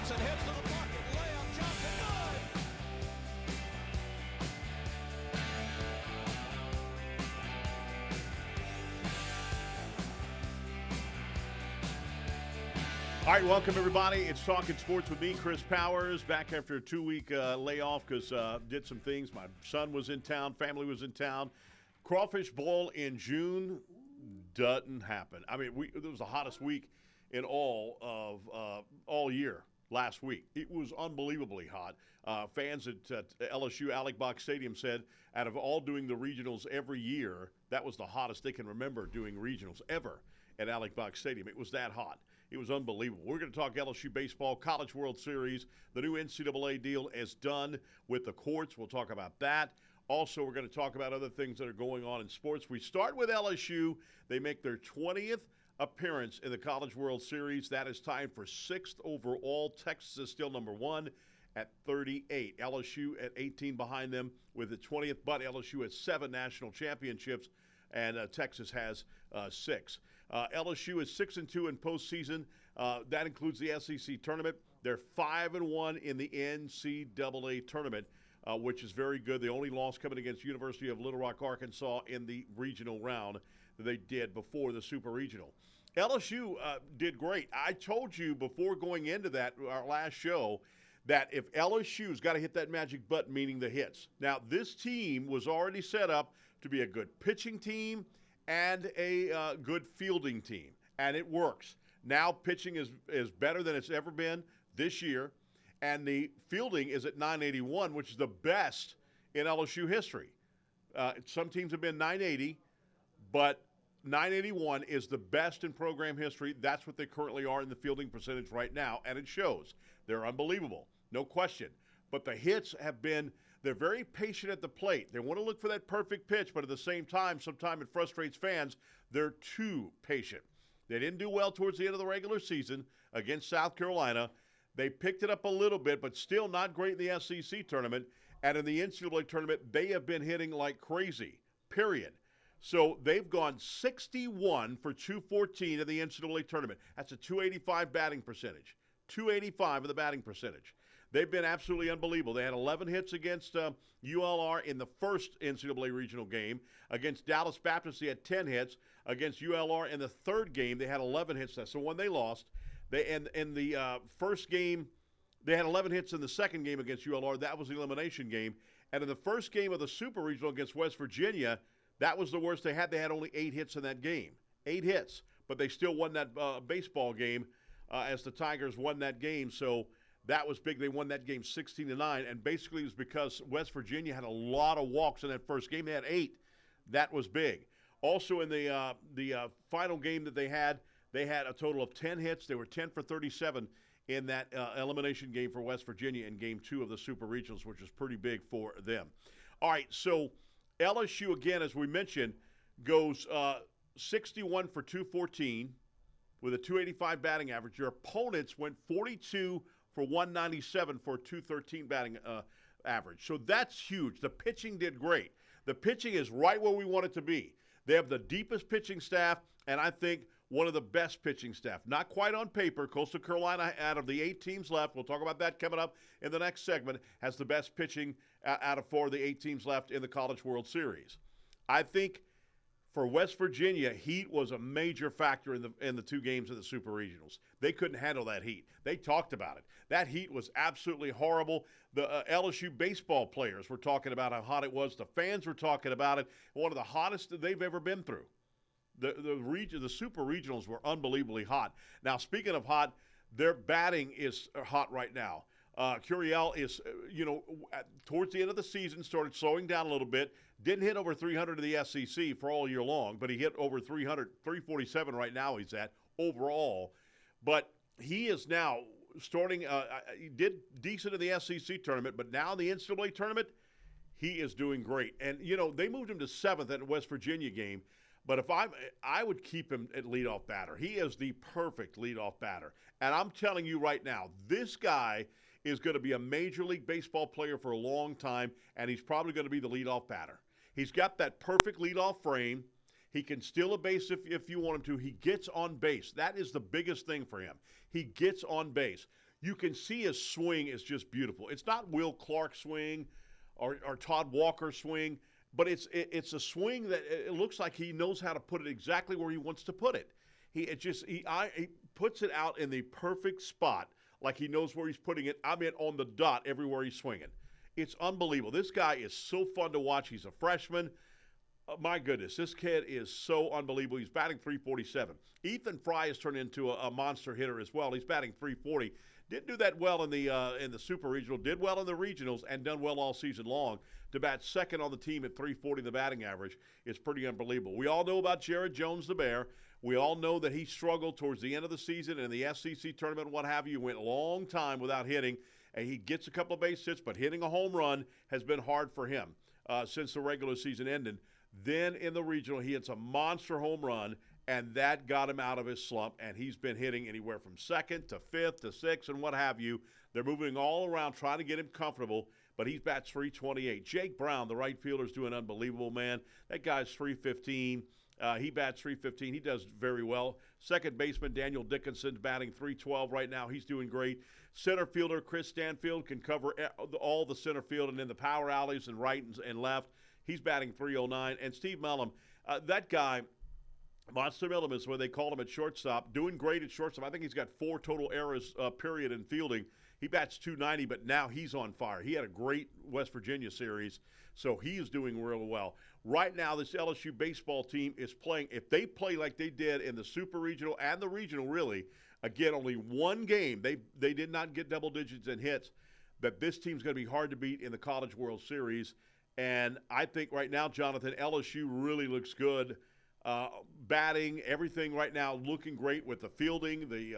Johnson heads to the pocket. Layup. Johnson, good. All right, welcome everybody. It's Talkin Sports with me, Chris Powers, back after a 2-week layoff because did some things. My son was in town, family was in town. Crawfish Bowl in June doesn't happen. I mean, it was the hottest week in all of all year last week. It was unbelievably hot. Fans at LSU Alec Box Stadium said out of all doing the regionals every year, that was the hottest they can remember doing regionals ever at Alec Box Stadium. It was that hot. It was unbelievable. We're going to talk LSU baseball, College World Series. The new NCAA deal is done with the courts. We'll talk about that. Also, we're going to talk about other things that are going on in sports. We start with LSU. They make their 20th appearance in the College World Series. That is tied for 6th overall. Texas is still number 1 at 38. LSU at 18 behind them with the 20th, but LSU has 7 national championships, and Texas has 6. LSU is 6-2 in postseason. That includes the SEC tournament. They're 5-1 in the NCAA tournament, which is very good. The only loss coming against University of Little Rock, Arkansas in the regional round that they did before the Super Regional. LSU did great. I told you before going into that, our last show, that if LSU's got to hit that magic button, meaning the hits. Now, this team was already set up to be a good pitching team and a good fielding team, and it works. Now pitching is better than it's ever been this year, and the fielding is at 981, which is the best in LSU history. Some teams have been 980, but 981 is the best in program history. That's what they currently are in the fielding percentage right now, and it shows. They're unbelievable, no question. But the hits have been – they're very patient at the plate. They want to look for that perfect pitch, but at the same time, sometimes it frustrates fans. They're too patient. They didn't do well towards the end of the regular season against South Carolina. They picked it up a little bit, but still not great in the SEC tournament. And in the NCAA tournament, they have been hitting like crazy, period. So they've gone 61 for 214 in the NCAA tournament. That's a 285 batting percentage. 285 in the batting percentage. They've been absolutely unbelievable. They had 11 hits against ULR in the first NCAA regional game. Against Dallas Baptist, they had 10 hits. Against ULR in the third game, they had 11 hits. That's the one they lost. In the first game, they had 11 hits in the second game against ULR. That was the elimination game. And in the first game of the Super Regional against West Virginia, that was the worst they had. They had only 8 hits in that game. 8 hits. But they still won that baseball game as the Tigers won that game. So that was big. They won that game 16-9, and basically it was because West Virginia had a lot of walks in that first game. They had 8. That was big. Also in the final game that they had a total of 10 hits. They were 10 for 37 in that elimination game for West Virginia in Game 2 of the Super Regionals, which is pretty big for them. All right, so LSU, again, as we mentioned, goes 61 for 214 with a 285 batting average. Your opponents went 42 for 197 for a 213 batting average. So that's huge. The pitching did great. The pitching is right where we want it to be. They have the deepest pitching staff, and I think one of the best pitching staff. Not quite on paper. Coastal Carolina, out of the 8 teams left, we'll talk about that coming up in the next segment, has the best pitching out of 4 of the 8 teams left in the College World Series. I think for West Virginia, heat was a major factor in the 2 games of the Super Regionals. They couldn't handle that heat. They talked about it. That heat was absolutely horrible. The LSU baseball players were talking about how hot it was. The fans were talking about it. One of the hottest that they've ever been through. The Super Regionals were unbelievably hot. Now, speaking of hot, their batting is hot right now. Curiel is, towards the end of the season, started slowing down a little bit. Didn't hit over 300 in the SEC for all year long, but he hit over 300, 347 right now he's at overall. But he is now starting, he did decent in the SEC tournament, but now in the NCAA tournament, he is doing great. And, they moved him to 7th at the West Virginia game. But I would keep him at leadoff batter. He is the perfect leadoff batter. And I'm telling you right now, this guy is going to be a Major League Baseball player for a long time, and he's probably going to be the leadoff batter. He's got that perfect leadoff frame. He can steal a base if you want him to. He gets on base. That is the biggest thing for him. He gets on base. you can see his swing is just beautiful. It's not Will Clark swing or Todd Walker swing, but it's a swing that it looks like he knows how to put it exactly where he wants to put it. He puts it out in the perfect spot, like he knows where he's putting it. I mean, on the dot everywhere he's swinging. It's unbelievable. This guy is so fun to watch. He's a freshman. My goodness, this kid is so unbelievable. He's batting .347. Ethan Fry has turned into a monster hitter as well. He's batting .340. Didn't do that well in the Super Regional. Did well in the regionals and done well all season long. To bat second on the team at .340, the batting average is pretty unbelievable. We all know about Jared Jones, the Bear. We all know that he struggled towards the end of the season in the SEC tournament, what have you. Went a long time without hitting, and he gets a couple of base hits, but hitting a home run has been hard for him since the regular season ended. Then in the regional, he hits a monster home run, and that got him out of his slump, and he's been hitting anywhere from second to fifth to sixth and what have you. They're moving all around trying to get him comfortable, but he bats .328. Jake Brown, the right fielder, is doing unbelievable, man. That guy's .315. He bats .315. He does very well. Second baseman Daniel Dickinson's batting .312 right now. He's doing great. Center fielder Chris Stanfield can cover all the center field and in the power alleys and right and left. He's batting .309. And Steve Mellum, that guy, Monster Mellum is what they called him at shortstop, doing great at shortstop. I think he's got 4 total errors, period, in fielding. He bats .290, but now he's on fire. He had a great West Virginia series, so he is doing really well. Right now, this LSU baseball team is playing. If they play like they did in the Super Regional and the Regional, really, again, only one game. They did not get double digits in hits, but this team's going to be hard to beat in the College World Series. And I think right now, Jonathan, LSU really looks good. Batting, everything right now looking great with the fielding,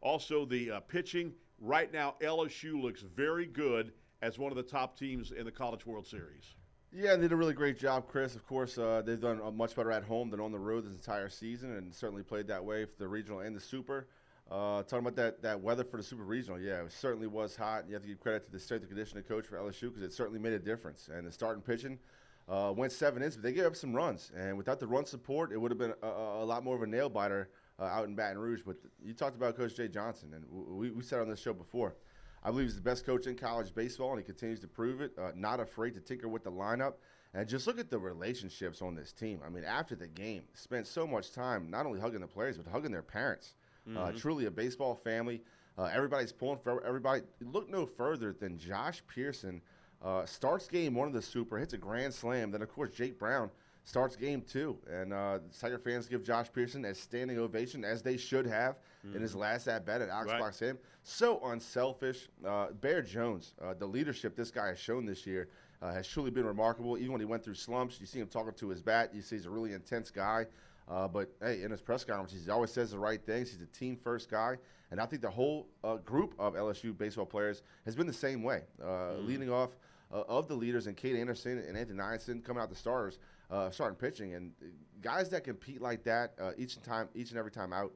also the pitching. Right now, LSU looks very good as one of the top teams in the College World Series. Yeah, they did a really great job, Chris. Of course, they've done much better at home than on the road this entire season, and certainly played that way for the regional and the super. Talking about that weather for the super regional, yeah, it certainly was hot. You have to give credit to the strength and conditioning coach for LSU because it certainly made a difference. And the starting pitching went 7 innings, but they gave up some runs. And without the run support, it would have been a lot more of a nail biter out in Baton Rouge. But you talked about Coach Jay Johnson, and we said on this show before, I believe he's the best coach in college baseball, and he continues to prove it. Not afraid to tinker with the lineup. And just look at the relationships on this team. I mean, after the game, spent so much time not only hugging the players, but hugging their parents. Truly a baseball family. Everybody's pulling for everybody. Look no further than Josh Pearson starts game 1 of the Super, hits a grand slam. Then, of course, Jake Brown starts game 2. And Tiger fans give Josh Pearson a standing ovation, as they should have in his last at-bat at Alex Park Stadium. So unselfish. Bear Jones, the leadership this guy has shown this year has truly been remarkable. Even when he went through slumps, you see him talking to his bat. You see he's a really intense guy. But, hey, in his press conferences, he always says the right things. He's a team-first guy. And I think the whole group of LSU baseball players has been the same way. Leading off of the leaders, and Kate Anderson and Anthony Niansen coming out the starters, starting pitching. And guys that compete like that each and every time out,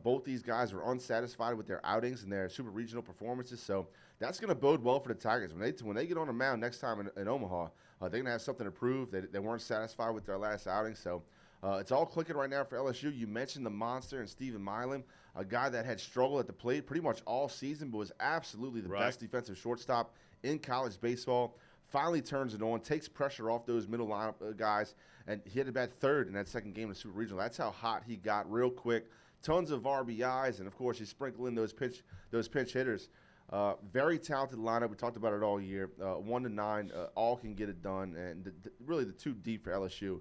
both these guys were unsatisfied with their outings and their super regional performances. So that's going to bode well for the Tigers. When they get on the mound next time in Omaha, they're going to have something to prove. They weren't satisfied with their last outing. So it's all clicking right now for LSU. You mentioned the monster and Stephen Milam, a guy that had struggled at the plate pretty much all season, but was absolutely the best defensive shortstop in college baseball. Finally turns it on, takes pressure off those middle lineup guys, and he had to bat third in that second game of the Super Regional. That's how hot he got real quick. Tons of RBIs, and, of course, you sprinkle in those pinch hitters. Very talented lineup. We talked about it all year. 1 to 9, all can get it done, and really the 2 deep for LSU.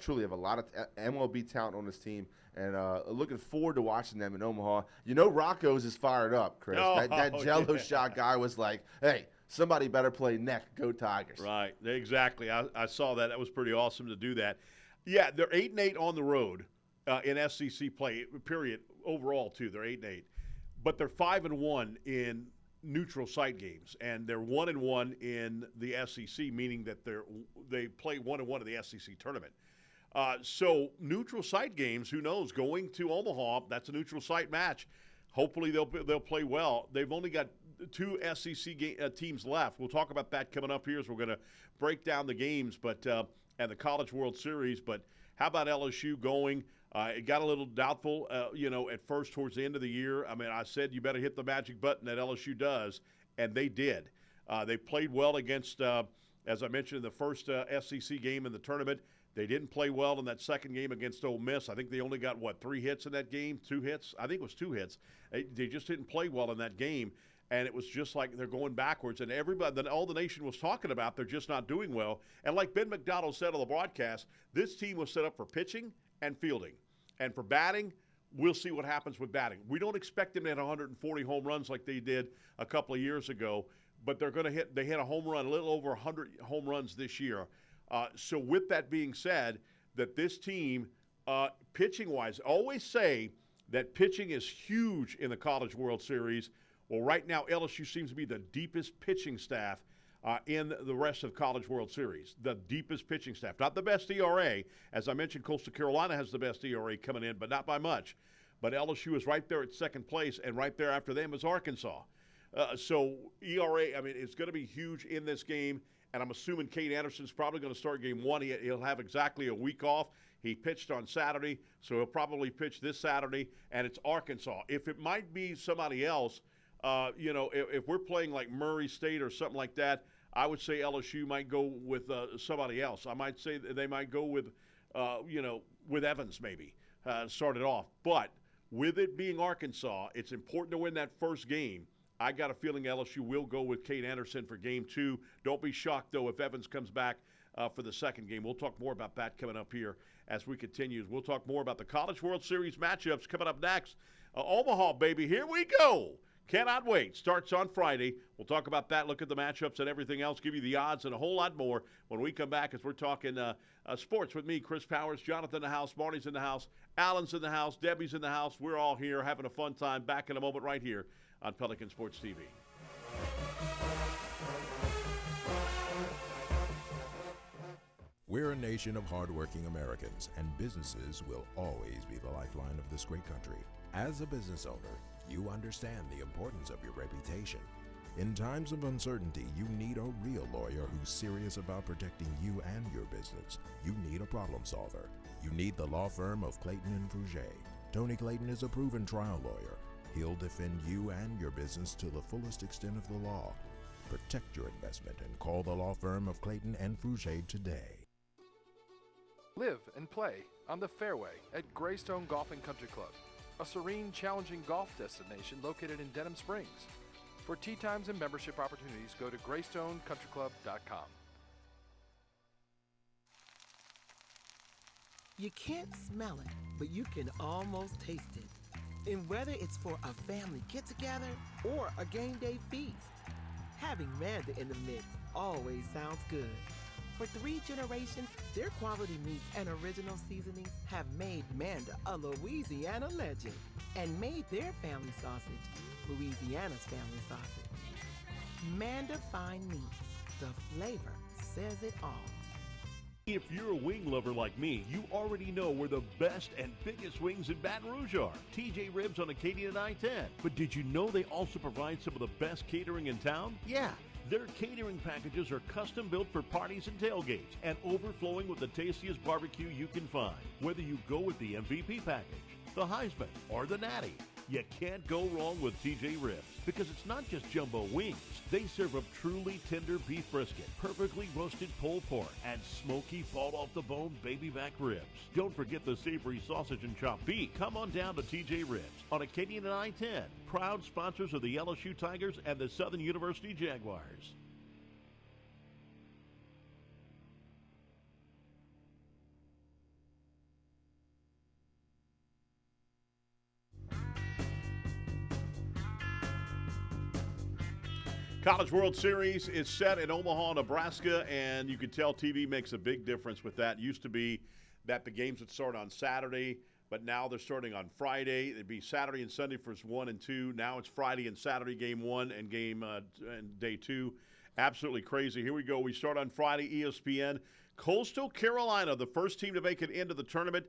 Truly have a lot of MLB talent on this team, and looking forward to watching them in Omaha. You know Rocco's is fired up, Chris. That Jello shot guy was like, hey, somebody better play neck. Go Tigers. Right, exactly. I saw that. That was pretty awesome to do that. Yeah, they're 8-8 on the road in SEC play, period, overall, too. They're 8-8. But they're 5-1 in neutral site games, and they're 1-1 in the SEC, meaning that they play 1-1 in the SEC tournament. So neutral site games, who knows? Going to Omaha, that's a neutral site match. Hopefully they'll play well. They've only got 2 SEC teams left. We'll talk about that coming up here as we're going to break down the games, and the College World Series. But how about LSU going? It got a little doubtful, at first towards the end of the year. I mean, I said you better hit the magic button that LSU does, and they did. They played well against, as I mentioned, in the first SEC game in the tournament. They didn't play well in that second game against Ole Miss. I think they only got, 3 hits in that game? 2 hits? I think it was 2 hits. They just didn't play well in that game, and it was just like they're going backwards. And everybody, all the nation was talking about, they're just not doing well. And like Ben McDonald said on the broadcast, this team was set up for pitching and fielding. And for batting, we'll see what happens with batting. We don't expect them to hit 140 home runs like they did a couple of years ago, but they're going to hit. They hit a home run, a little over 100 home runs this year. So with that being said, that this team, pitching-wise, always say that pitching is huge in the College World Series. Well, right now, LSU seems to be the deepest pitching staff in the rest of College World Series. The deepest pitching staff. Not the best ERA. As I mentioned, Coastal Carolina has the best ERA coming in, but not by much. But LSU is right there at second place, and right there after them is Arkansas. So ERA, I mean, it's going to be huge in this game. And I'm assuming Kate Anderson's probably going to start game 1. He'll have exactly a week off. He pitched on Saturday, so he'll probably pitch this Saturday, and it's Arkansas. If it might be somebody else, if we're playing like Murray State or something like that, I would say LSU might go with somebody else. I might say they might go with, with Evans maybe, start it off. But with it being Arkansas, it's important to win that first game. I got a feeling LSU will go with Kate Anderson for game 2. Don't be shocked, though, if Evans comes back for the second game. We'll talk more about that coming up here as we continue. We'll talk more about the College World Series matchups coming up next. Omaha, baby, here we go. Cannot wait. Starts on Friday. We'll talk about that, look at the matchups and everything else, give you the odds and a whole lot more when we come back as we're talking sports with me, Chris Powers, Jonathan in the house, Marty's in the house, Alan's in the house, Debbie's in the house. We're all here having a fun time. Back in a moment right here on Pelican Sports TV. We're a nation of hardworking Americans, and businesses will always be the lifeline of this great country. As a business owner, you understand the importance of your reputation. In times of uncertainty, you need a real lawyer who's serious about protecting you and your business. You need a problem solver. You need the law firm of Clayton and Fouger. Tony Clayton is a proven trial lawyer. He'll defend you and your business to the fullest extent of the law. Protect your investment and call the law firm of Clayton and Fouger today. Live and play on the fairway at Greystone Golf and Country Club, a serene, challenging golf destination located in Denham Springs. For tee times and membership opportunities, go to GreystoneCountryClub.com. You can't smell it, but you can almost taste it. And whether it's for a family get-together or a game day feast, having Manda in the mix always sounds good. For 3 generations, their quality meats and original seasonings have made Manda a Louisiana legend and made their family sausage Louisiana's family sausage. Manda Fine Meats, the flavor says it all. If you're a wing lover like me, you already know where the best and biggest wings in Baton Rouge are. TJ Ribs on Acadian and I-10. But did you know they also provide some of the best catering in town? Yeah. Their catering packages are custom built for parties and tailgates and overflowing with the tastiest barbecue you can find. Whether you go with the MVP package, the Heisman, or the Natty, you can't go wrong with TJ Ribs because it's not just jumbo wings. They serve up truly tender beef brisket, perfectly roasted pulled pork, and smoky fall-off-the-bone baby back ribs. Don't forget the savory sausage and chopped beef. Come on down to TJ Ribs on Acadian and I-10, proud sponsors of the LSU Tigers and the Southern University Jaguars. College World Series is set in Omaha, Nebraska, and you can tell TV makes a big difference with that. It used to be that the games would start on Saturday, but now they're starting on Friday. It'd be Saturday and Sunday for 1 and 2. Now it's Friday and Saturday, game 1 and and day 2. Absolutely crazy. Here we go. We start on Friday, ESPN. Coastal Carolina, the first team to make it into the tournament,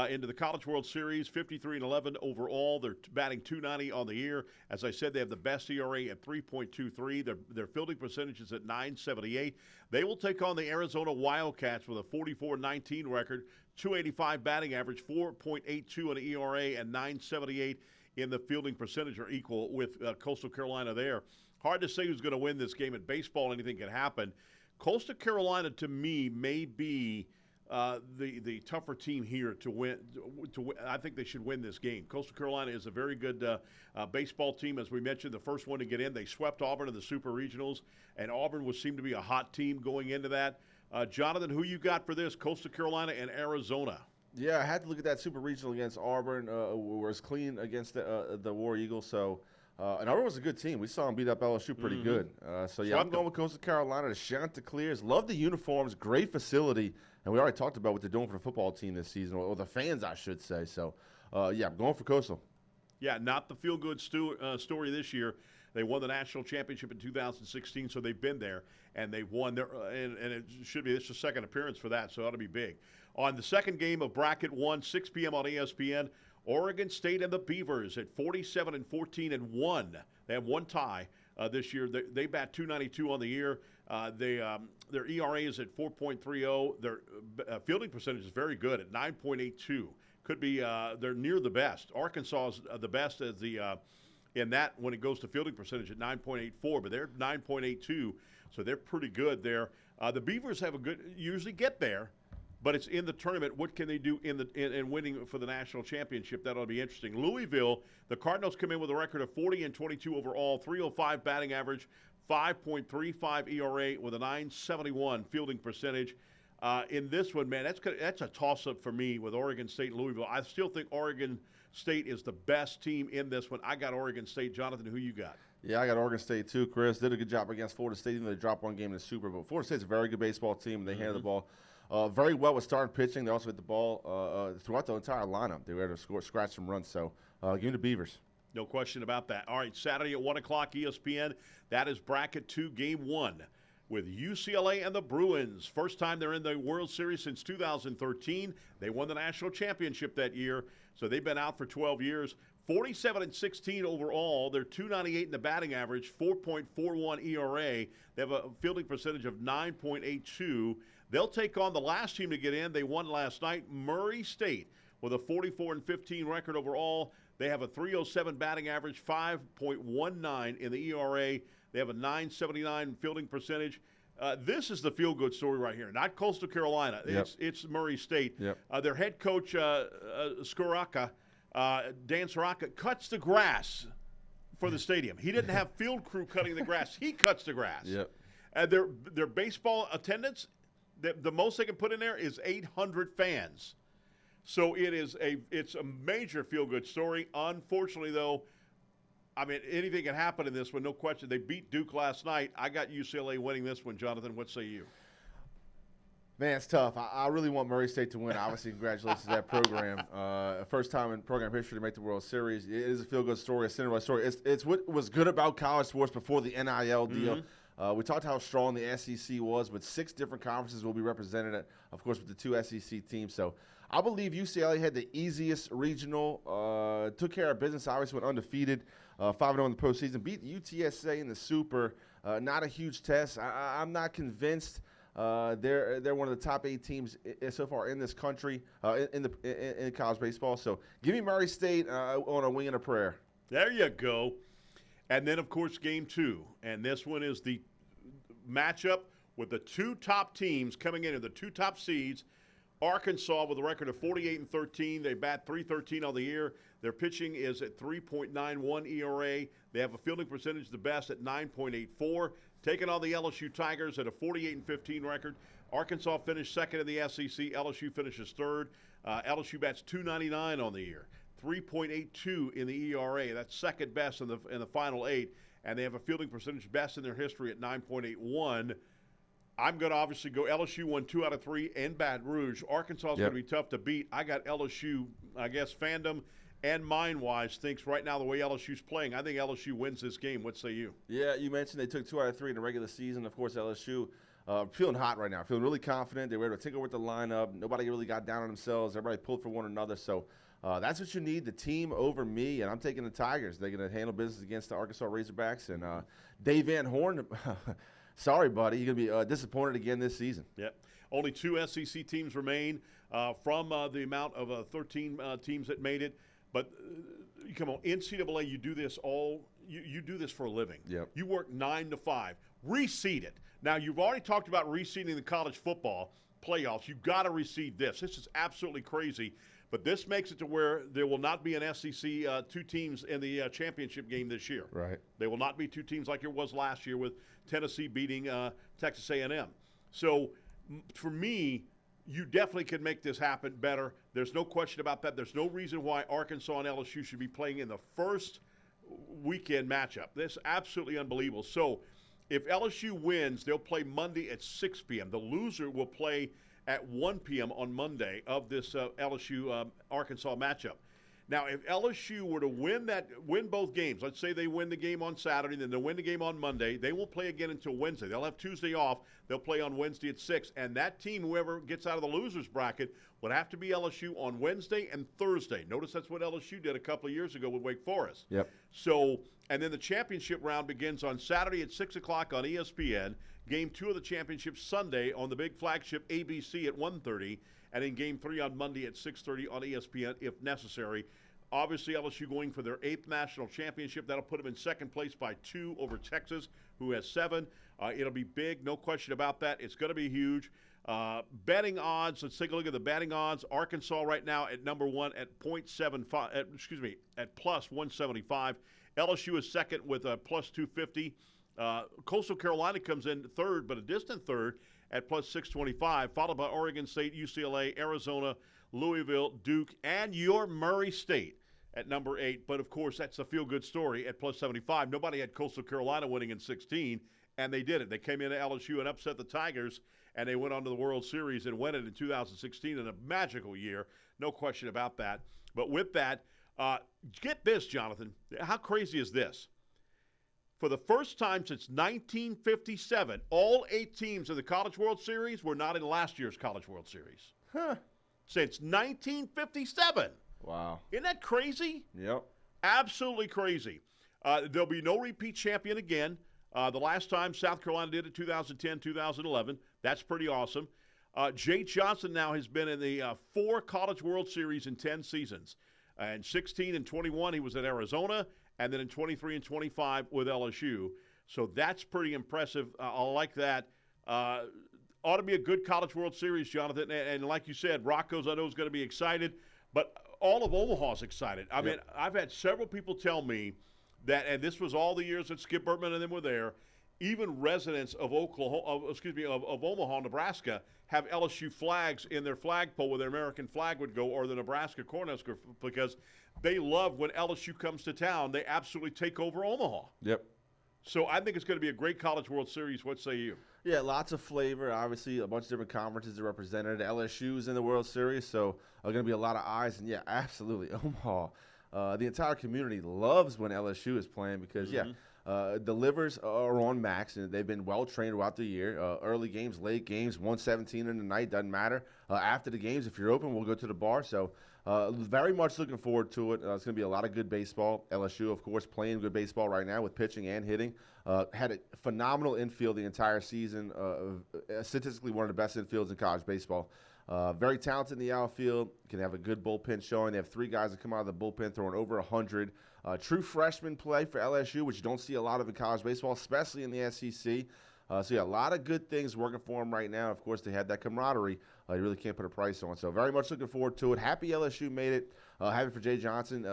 into the College World Series, 53-11 overall. They're batting .290 on the year. As I said, they have the best ERA at 3.23. Their fielding percentage is at .978. They will take on the Arizona Wildcats with a 44-19 record. .285 batting average, 4.82 on the ERA, and .978 in the fielding percentage are equal with Coastal Carolina there. Hard to say who's going to win this game. In baseball, anything can happen. Coastal Carolina, to me, may be the tougher team here to win. I think they should win this game. Coastal Carolina is a very good baseball team, as we mentioned, the first one to get in. They swept Auburn in the Super Regionals, and Auburn seemed to be a hot team going into that. Jonathan, who you got for this? Coastal Carolina and Arizona. Yeah, I had to look at that Super Regional against Auburn. Was clean against the War Eagles. So, and Auburn was a good team. We saw them beat up LSU pretty good. So, yeah, I'm going with Coastal Carolina. The Chanticleers. Love the uniforms. Great facility. And we already talked about what they're doing for the football team this season, or the fans, I should say. So, yeah, I'm going for Coastal. Yeah, not the feel-good story this year. They won the national championship in 2016, so they've been there, and they've won. And it should be, this is the second appearance for that, so it ought to be big. On the second game of Bracket 1, 6 p.m. on ESPN, Oregon State and the Beavers at 47-14-1. They have one tie this year. They bat .292 on the year. Their ERA is at 4.30. Their fielding percentage is very good at 9.82. Could be they're near the best. Arkansas is the best as in that when it goes to fielding percentage at 9.84, but they're 9.82, so they're pretty good there. The Beavers have usually get there, but it's in the tournament. What can they do in winning for the national championship? That'll be interesting. Louisville, the Cardinals come in with a record of 40-22 overall, 305 batting average, 5.35 ERA with a 971 fielding percentage. In this one, man, that's a toss-up for me with Oregon State and Louisville. I still think Oregon State is the best team in this one. I got Oregon State. Jonathan, who you got? Yeah, I got Oregon State too, Chris. Did a good job against Florida State, even though they dropped one game in the Super Bowl. Florida State's a very good baseball team, and they handle the ball very well with starting pitching. They also hit the ball throughout the entire lineup. They were able to scratch some runs. So give me the Beavers. No question about that. All right, Saturday at 1 o'clock ESPN. That is Bracket 2, Game 1 with UCLA and the Bruins. First time they're in the World Series since 2013. They won the national championship that year, so they've been out for 12 years. 47-16 overall. They're .298 in the batting average, 4.41 ERA. They have a fielding percentage of 9.82. They'll take on the last team to get in. They won last night, Murray State, with a 44-15 record overall. They have a .307 batting average, 5.19 in the ERA. They have a 979 fielding percentage. This is the feel-good story right here. Not Coastal Carolina. Yep. It's Murray State. Yep. Their head coach, Dan Soraka, cuts the grass for the stadium. He didn't have field crew cutting the grass. He cuts the grass. Yep. Their baseball attendance, the most they can put in there is 800 fans. So it's a major feel-good story. Unfortunately, though, I mean, anything can happen in this one, no question. They beat Duke last night. I got UCLA winning this one. Jonathan, what say you? Man, it's tough. I really want Murray State to win. Obviously, congratulations to that program. First time in program history to make the World Series. It is a feel-good story, a Cinderella story. It's what was good about college sports before the NIL deal. We talked how strong the SEC was, but 6 different conferences will be represented, of course, with the 2 SEC teams. So I believe UCLA had the easiest regional, took care of business, obviously went undefeated, 5-0 in the postseason, beat UTSA in the Super. Not a huge test. I'm not convinced they're one of the top 8 teams so far in this country in college baseball. So give me Murray State on a wing and a prayer. There you go. And then, of course, Game 2. And this one is the matchup with the 2 top teams coming in, the 2 top seeds. Arkansas with a record of 48-13. They bat .313 on the year. Their pitching is at 3.91 ERA. They have a fielding percentage the best at 9.84. Taking on the LSU Tigers at a 48-15 record. Arkansas finished second in the SEC. LSU finishes third. LSU bats .299 on the year. 3.82 in the ERA. That's second best in the final 8. And they have a fielding percentage best in their history at 9.81. I'm going to obviously go LSU won 2 out of 3 in Baton Rouge. Arkansas is going to be tough to beat. I got LSU, I guess, fandom and mind-wise thinks right now the way LSU's playing, I think LSU wins this game. What say you? Yeah, you mentioned they took 2 out of 3 in the regular season. Of course, LSU feeling hot right now, feeling really confident. They were able to tinker with the lineup. Nobody really got down on themselves. Everybody pulled for one another. So that's what you need, the team over me, and I'm taking the Tigers. They're going to handle business against the Arkansas Razorbacks. And Dave Van Horn, sorry, buddy, you're going to be disappointed again this season. Yep. Only 2 SEC teams remain from the amount of 13 teams that made it. But come on, NCAA, you do this you do this for a living. Yep. You work 9 to 5. Reseed it. Now, you've already talked about reseeding the college football playoffs. You've got to reseed this. This is absolutely crazy. But this makes it to where there will not be an SEC 2 teams in the championship game this year. Right. There will not be 2 teams like it was last year with Tennessee beating Texas A&M. So, for me, you definitely can make this happen better. There's no question about that. There's no reason why Arkansas and LSU should be playing in the first weekend matchup. This is absolutely unbelievable. So, if LSU wins, they'll play Monday at 6 p.m. The loser will play at 1 p.m. on Monday of this LSU-Arkansas matchup. Now, if LSU were to win both games, let's say they win the game on Saturday, then they'll win the game on Monday, they won't play again until Wednesday. They'll have Tuesday off. They'll play on Wednesday at 6, and that team, whoever gets out of the losers bracket, would have to be LSU on Wednesday and Thursday. Notice that's what LSU did a couple of years ago with Wake Forest. Yep. So, and then the championship round begins on Saturday at 6 o'clock on ESPN. Game 2 of the championship Sunday on the big flagship ABC at 1:30, and then Game 3 on Monday at 6:30 on ESPN if necessary. Obviously, LSU going for their 8th national championship. That'll put them in second place by 2 over Texas, who has 7. It'll be big, no question about that. It's going to be huge. Betting odds, let's take a look at the betting odds. Arkansas right now at number 1 at .75, at plus 175. LSU is second with a plus 250. Coastal Carolina comes in third, but a distant third at plus 625, followed by Oregon State, UCLA, Arizona, Louisville, Duke, and your Murray State at number 8. But, of course, that's a feel-good story at plus 75. Nobody had Coastal Carolina winning in 16, and they did it. They came into LSU and upset the Tigers, and they went on to the World Series and won it in 2016 in a magical year. No question about that. But with that, get this, Jonathan. How crazy is this? For the first time since 1957, all 8 teams in the College World Series were not in last year's College World Series. Huh. Since 1957. Wow. Isn't that crazy? Yep. Absolutely crazy. There'll be no repeat champion again. The last time South Carolina did it, 2010, 2011. That's pretty awesome. Jay Johnson now has been in the 4 College World Series in 10 seasons. In 16 and 21, he was at Arizona, and then in 23 and 25 with LSU. So that's pretty impressive. I like that. Ought to be a good College World Series, Jonathan. And like you said, Rocco's, I know, is going to be excited, but all of Omaha's excited. I mean, I've had several people tell me that, and this was all the years that Skip Bertman and them were there, even residents of Omaha, Nebraska, have LSU flags in their flagpole where their American flag would go, or the Nebraska Cornhusker, because they love when LSU comes to town. They absolutely take over Omaha. Yep. So I think it's going to be a great College World Series. What say you? Yeah, lots of flavor. Obviously, a bunch of different conferences are represented. LSU's in the World Series, so going to be a lot of eyes. And, yeah, absolutely, Omaha. The entire community loves when LSU is playing because, the livers are on max, and they've been well-trained throughout the year. Early games, late games, 1:17 in the night, doesn't matter. After the games, if you're open, we'll go to the bar. So very much looking forward to it. It's going to be a lot of good baseball. LSU, of course, playing good baseball right now with pitching and hitting. Had a phenomenal infield the entire season. Statistically, one of the best infields in college baseball. Very talented in the outfield. Can have a good bullpen showing. They have 3 guys that come out of the bullpen throwing over 100. True freshman play for LSU, which you don't see a lot of in college baseball, especially in the SEC. So, yeah, a lot of good things working for them right now. Of course, they had that camaraderie. You really can't put a price on. So, very much looking forward to it. Happy LSU made it. Happy for Jay Johnson.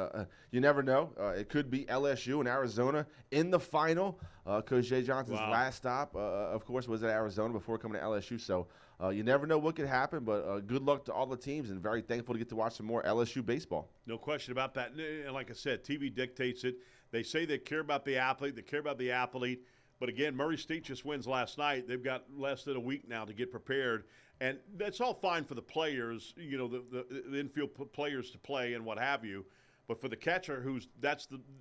You never know. It could be LSU and Arizona in the final. Coach Jay Johnson's last stop, of course, was at Arizona before coming to LSU. So, you never know what could happen, but good luck to all the teams, and very thankful to get to watch some more LSU baseball. No question about that. And like I said, TV dictates it. They say they care about the athlete. They care about the athlete. But, again, Murray State just wins last night. They've got less than a week now to get prepared. And that's all fine for the players, you know, the infield players to play and what have you. But for the catcher,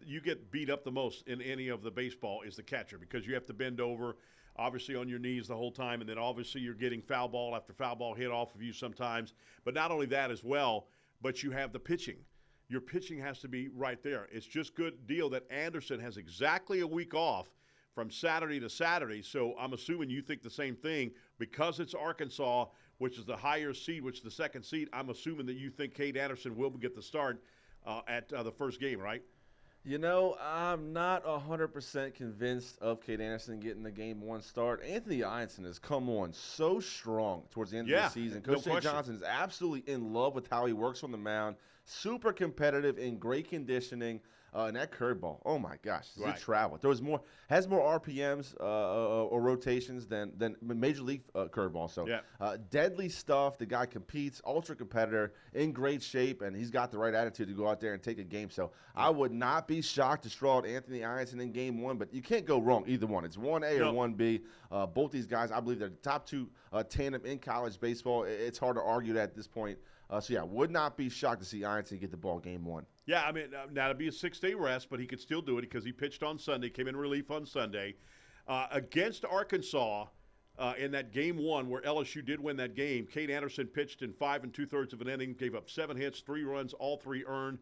you get beat up the most in any of the baseball is the catcher, because you have to bend over, obviously on your knees the whole time, and then obviously you're getting foul ball after foul ball hit off of you sometimes. But not only that as well, but you have the pitching. Your pitching has to be right there. It's just good deal that Anderson has exactly a week off from Saturday to Saturday. So I'm assuming you think the same thing because it's Arkansas, which is the higher seed, which is the second seed. I'm assuming that you think Cade Anderson will get the start at the first game, right? You know, I'm not 100% convinced of Cade Anderson getting the game one start. Anthony Ianson has come on so strong towards the end of the season. No Coach Jay question. Johnson is absolutely in love with how he works on the mound. Super competitive, in great conditioning. And that curveball, oh my gosh, does it travel? Has more RPMs or rotations than Major League curveball. So deadly stuff. The guy competes, ultra competitor, in great shape, and he's got the right attitude to go out there and take a game. So I would not be shocked to straw out Anthony Ianson in game one, but you can't go wrong either one. It's 1A or 1B. Both these guys, I believe they're the top two tandem in college baseball. It's hard to argue that at this point. Would not be shocked to see Ianson get the ball game one. Yeah, I mean, now it'd be a 6-day rest, but he could still do it because he pitched on Sunday, came in relief on Sunday. Against Arkansas in that game one where LSU did win that game, Cade Anderson pitched in 5 2/3 of an inning, gave up 7 hits, 3 runs, all 3 earned.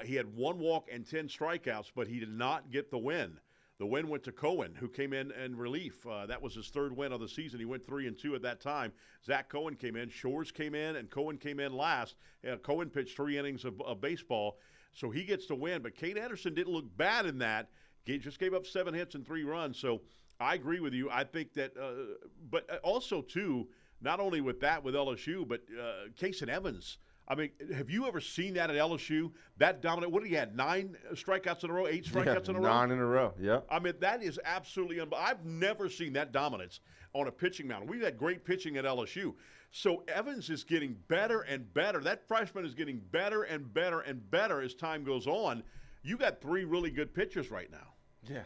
He had 1 walk and 10 strikeouts, but he did not get the win. The win went to Cohen, who came in relief. That was his 3rd win of the season. He went 3-2 at that time. Zach Cohen came in, Shores came in, and Cohen came in last. Cohen pitched 3 innings of baseball, so he gets to win. But Cade Anderson didn't look bad in that. He just gave up 7 hits and 3 runs. So I agree with you. I think that, but also, too, not only with that with LSU, but Casey Evans. I mean, have you ever seen that at LSU? That dominant. What did he had? 9 strikeouts in a row, 8 strikeouts in a row? 9 in a row, yeah. I mean, that is absolutely unbelievable. I've never seen that dominance on a pitching mound. We've had great pitching at LSU. So Evans is getting better and better. That freshman is getting better and better and better as time goes on. You got 3 really good pitchers right now. Yeah.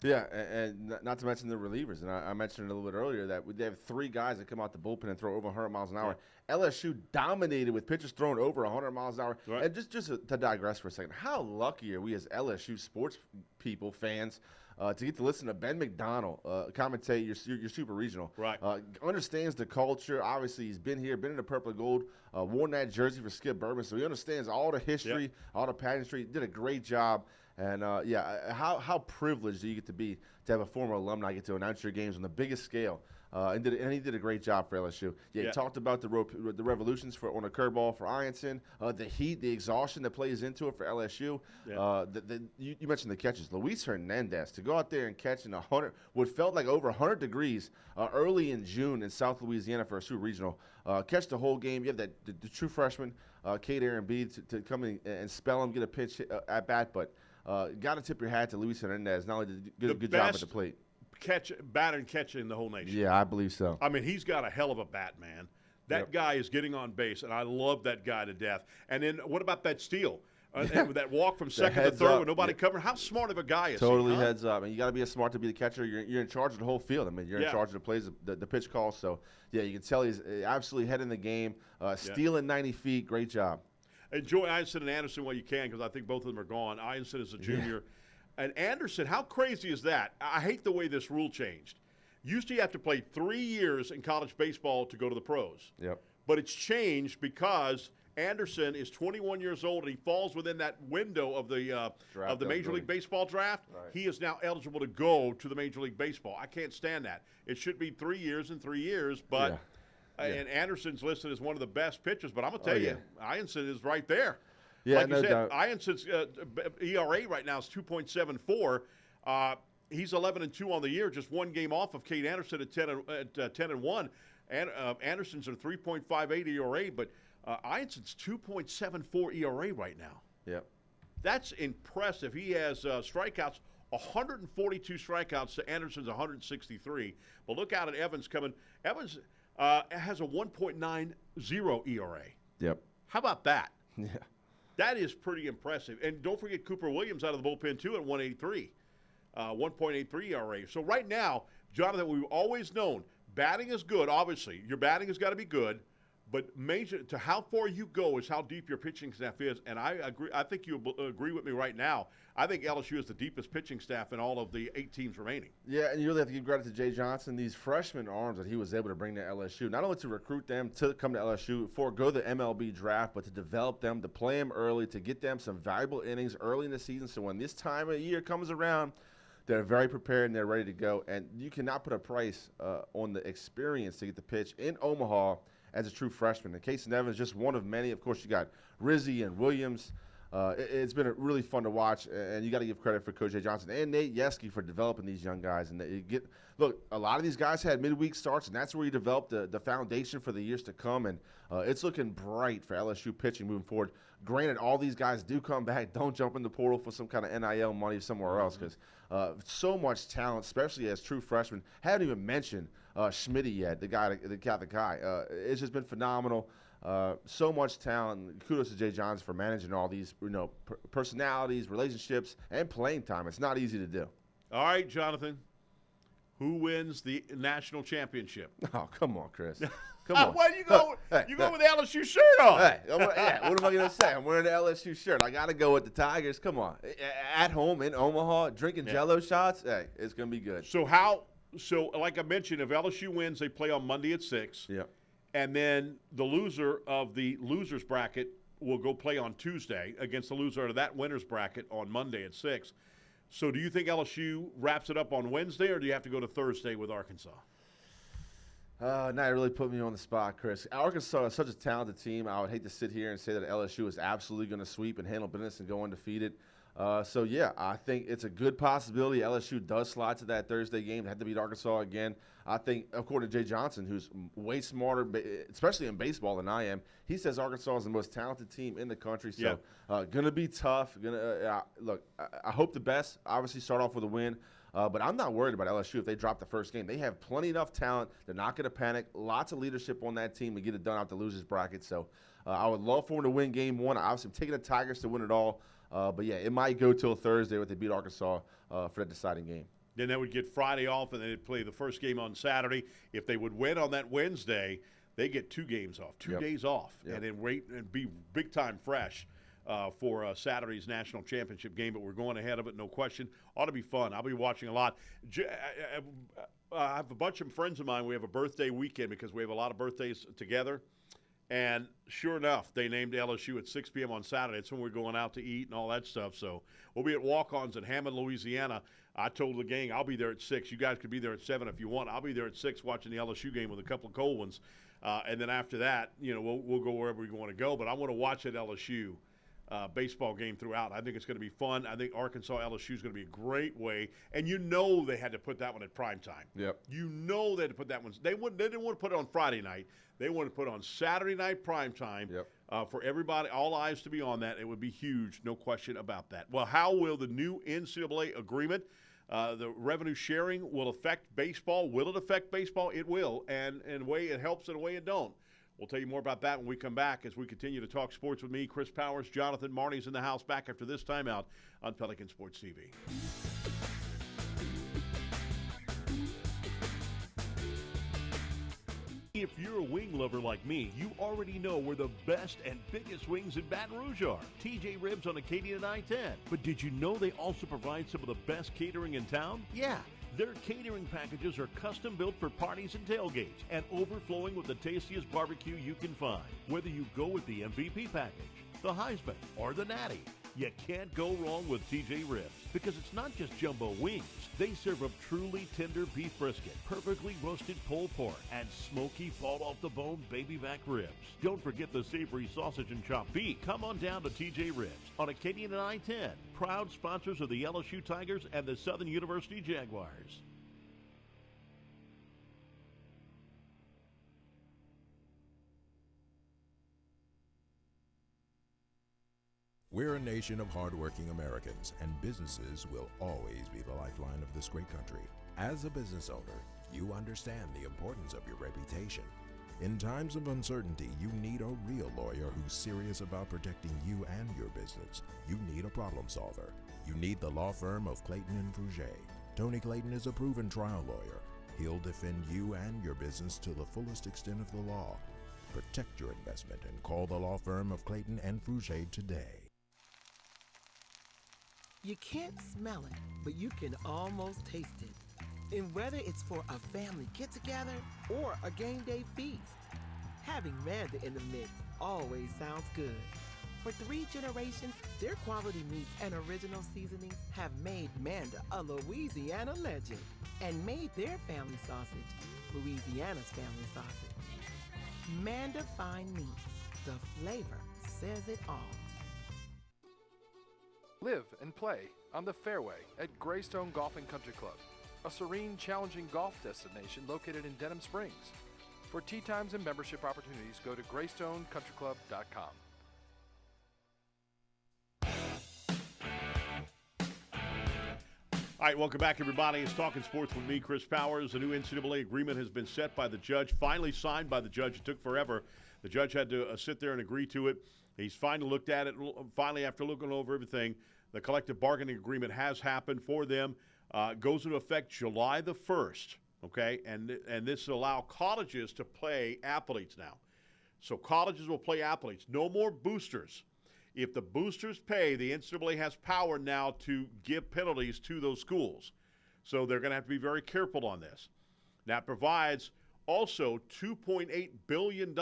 Yeah, and not to mention the relievers. And I mentioned a little bit earlier that they have 3 guys that come out the bullpen and throw over 100 miles an hour. Yeah. LSU dominated with pitchers throwing over 100 miles an hour. Right. And just to digress for a second, how lucky are we as LSU sports people, fans, to get to listen to Ben McDonald commentate your super regional. Right. Understands the culture. Obviously, he's been here, been in the purple and gold, worn that jersey for Skip Bourbon, so he understands all the history, all the pageantry. Did a great job. And, how privileged do you get to be to have a former alumni get to announce your games on the biggest scale? And he did a great job for LSU. He talked about the revolutions on a curveball for Ianson, the heat, the exhaustion that plays into it for LSU. Yeah. You mentioned the catches. Luis Hernandez, to go out there and catch in what felt like over 100 degrees early in June in South Louisiana for a Super Regional. Catch the whole game. You have the true freshman, Cade Aaron B, to come in and spell him, get a pitch at bat, but got to tip your hat to Luis Hernandez. Not only did he do a good job at the plate. Batter and catcher in the whole nation. Yeah, I believe so. I mean, he's got a hell of a bat, man. That guy is getting on base, and I love that guy to death. And then what about that steal? And that walk from second to third with nobody covering. How smart of a guy is he? Totally heads up. And you got to be smart to be the catcher. You're in charge of the whole field. I mean, you're in charge of the plays, the pitch calls. So, you can tell he's absolutely head in the game. Stealing 90 feet. Great job. Enjoy Ianson and Anderson while you can, because I think both of them are gone. Ianson is a junior. And Anderson, how crazy is that? I hate the way this rule changed. Used to you have to play 3 years in college baseball to go to the pros. Yep. But it's changed because Anderson is 21 years old and he falls within that window of the Major League Baseball draft. Right. He is now eligible to go to the Major League Baseball. I can't stand that. It should be 3 years and 3 years, but and Anderson's listed as one of the best pitchers. But I'm gonna tell you, Ianson is right there. Yeah, like no you said, doubt. Ianson's ERA right now is 2.74. He's 11-2 on the year, just 1 game off of Cade Anderson at 10-1. And Anderson's at 3.58 ERA, but Ianson's 2.74 ERA right now. Yep. That's impressive. He has strikeouts, 142 strikeouts to Anderson's 163. But look out at Evans coming. Evans has a 1.90 ERA. Yep. How about that? Yeah. That is pretty impressive. And don't forget Cooper Williams out of the bullpen, too, at 183. 1.83 ERA. So right now, Jonathan, we've always known batting is good, obviously. Your batting has got to be good. But to how far you go is how deep your pitching staff is. And I agree. I think you agree with me right now. I think LSU is the deepest pitching staff in all of the 8 teams remaining. Yeah, and you really have to give credit to Jay Johnson. These freshman arms that he was able to bring to LSU, not only to recruit them to come to LSU, forego the MLB draft, but to develop them, to play them early, to get them some valuable innings early in the season. So when this time of year comes around, They're very prepared and they're ready to go. And you cannot put a price on the experience to get the pitch in Omaha as a true freshman. And Casey Evans is just one of many. Of course, you got Rizzy and Williams. It's been really fun to watch, and you got to give credit for Coach Jay Johnson and Nate Yeske for developing these young guys. And look, a lot of these guys had midweek starts, and that's where you develop the foundation for the years to come. And it's looking bright for LSU pitching moving forward. Granted, all these guys do come back. Don't jump in the portal for some kind of NIL money somewhere else, because so much talent, especially as true freshmen. Haven't even mentioned Schmitty yet, the guy. It's just been phenomenal. So much talent. Kudos to Jay Johnson for managing all these, personalities, relationships, and playing time. It's not easy to do. All right, Jonathan. Who wins the national championship? Oh, come on, Chris. Come on. Why you go? You go with the LSU shirt on? Hey, what am I going to say? I'm wearing the LSU shirt. I got to go with the Tigers. Come on. At home in Omaha, drinking Jello shots. Hey, it's going to be good. So like I mentioned, if LSU wins, they play on Monday at 6. Yeah. And then the loser of the losers bracket will go play on Tuesday against the loser of that winner's bracket on Monday at 6. So do you think LSU wraps it up on Wednesday, or do you have to go to Thursday with Arkansas? Now you really put me on the spot, Chris. Arkansas is such a talented team. I would hate to sit here and say that LSU is absolutely going to sweep and handle business and go undefeated. I think it's a good possibility LSU does slide to that Thursday game. They have to beat Arkansas again. I think, according to Jay Johnson, who's way smarter, especially in baseball, than I am, he says Arkansas is the most talented team in the country. So, going to be tough. Look, I hope the best. Obviously, start off with a win. But I'm not worried about LSU if they drop the first game. They have plenty enough talent. They're not going to panic. Lots of leadership on that team to get it done out the losers bracket. So, I would love for them to win game one. Obviously, I'm taking the Tigers to win it all. It might go till Thursday if they beat Arkansas for the deciding game. Then they would get Friday off, and then they'd play the first game on Saturday. If they would win on that Wednesday, they get 2 games off, 2 days off, and then wait and be big-time fresh for Saturday's national championship game. But we're going ahead of it, no question. Ought to be fun. I'll be watching a lot. I have a bunch of friends of mine. We have a birthday weekend because we have a lot of birthdays together. And sure enough, they named LSU at 6 p.m. on Saturday. It's when we're going out to eat and all that stuff. So we'll be at Walk-Ons in Hammond, Louisiana. I told the gang I'll be there at 6. You guys could be there at 7 if you want. I'll be there at 6 watching the LSU game with a couple of cold ones. And then after that, we'll go wherever we want to go. But I want to watch that LSU baseball game throughout. I think it's going to be fun. I think Arkansas-LSU is going to be a great way. And they had to put that one at prime time. Yep. They had to put that one. They didn't want to put it on Friday night. They wanted to put it on Saturday night prime time for everybody, all eyes to be on that. It would be huge, no question about that. Well, how will the new NCAA agreement, the revenue sharing, will affect baseball? Will it affect baseball? It will, and in a way it helps, in a way it don't. We'll tell you more about that when we come back as we continue to talk sports with me, Chris Powers. Jonathan Marnie's in the house back after this timeout on Pelican Sports TV. If you're a wing lover like me, you already know where the best and biggest wings in Baton Rouge are. TJ Ribs on Acadian and I-10. But did you know they also provide some of the best catering in town? Yeah. Their catering packages are custom built for parties and tailgates and overflowing with the tastiest barbecue you can find. Whether you go with the MVP package, the Heisman, or the Natty, you can't go wrong with TJ Ribs because it's not just jumbo wings. They serve up truly tender beef brisket, perfectly roasted pulled pork, and smoky fall-off-the-bone baby back ribs. Don't forget the savory sausage and chopped beef. Come on down to TJ Ribs on Acadian and I-10, proud sponsors of the LSU Tigers and the Southern University Jaguars. We're a nation of hardworking Americans, and businesses will always be the lifeline of this great country. As a business owner, you understand the importance of your reputation. In times of uncertainty, you need a real lawyer who's serious about protecting you and your business. You need a problem solver. You need the law firm of Clayton and Fouger. Tony Clayton is a proven trial lawyer. He'll defend you and your business to the fullest extent of the law. Protect your investment and call the law firm of Clayton and Fouger today. You can't smell it, but you can almost taste it. And whether it's for a family get-together or a game day feast, having Manda in the mix always sounds good. For 3 generations, their quality meats and original seasonings have made Manda a Louisiana legend and made their family sausage Louisiana's family sausage. Manda Fine Meats. The flavor says it all. Live and play on the fairway at Greystone Golf and Country Club, a serene, challenging golf destination located in Denham Springs. For tee times and membership opportunities, go to greystonecountryclub.com. All right, welcome back, everybody. It's Talking Sports with me, Chris Powers. A new NCAA agreement has been set by the judge, finally signed by the judge. It took forever. The judge had to sit there and agree to it. He's finally looked at it. Finally, after looking over everything, the collective bargaining agreement has happened for them. Goes into effect July the 1st, okay? And this will allow colleges to play athletes now. So colleges will play athletes. No more boosters. If the boosters pay, the NCAA has power now to give penalties to those schools. So they're going to have to be very careful on this. That provides also $2.8 billion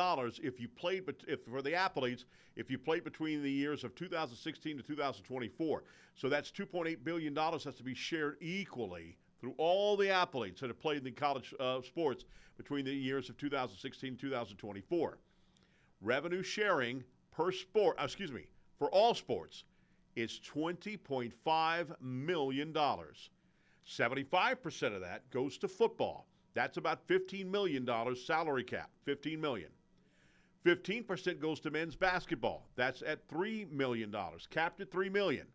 if you played, for the athletes, if you played between the years of 2016 to 2024. So that's $2.8 billion has to be shared equally through all the athletes that have played in the college sports between the years of 2016 and 2024. Revenue sharing per sport, for all sports is $20.5 million. 75% of that goes to football. That's about $15 million salary cap, $15 million. 15% goes to men's basketball. That's at $3 million, capped at $3 million.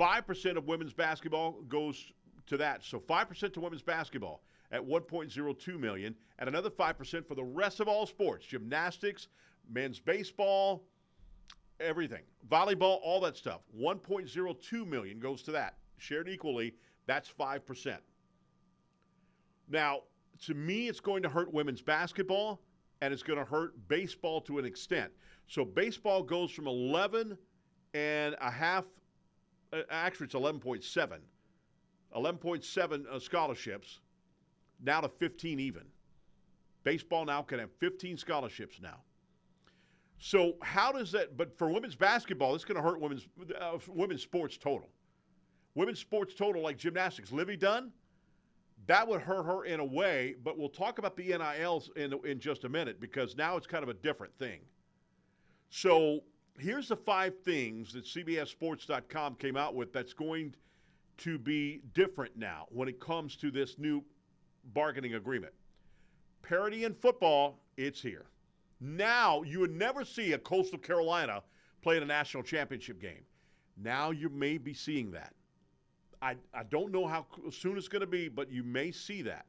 5% of women's basketball goes to that. So 5% to women's basketball at $1.02 million, and another 5% for the rest of all sports, gymnastics, men's baseball, everything, volleyball, all that stuff. $1.02 million goes to that, shared equally. That's 5%. Now, to me, it's going to hurt women's basketball, and it's going to hurt baseball to an extent. So baseball goes from 11 and a half, actually it's 11.7 scholarships now to 15 even. Baseball now can have 15 scholarships now. So how does that, but for women's basketball, it's going to hurt women's sports total. Women's sports total, like gymnastics, Livy Dunn, that would hurt her in a way, but we'll talk about the NILs in just a minute because now it's kind of a different thing. So here's the 5 things that CBSSports.com came out with that's going to be different now when it comes to this new bargaining agreement. Parity in football, it's here. Now, you would never see a Coastal Carolina play in a national championship game. Now you may be seeing that. I don't know how soon it's going to be, but you may see that.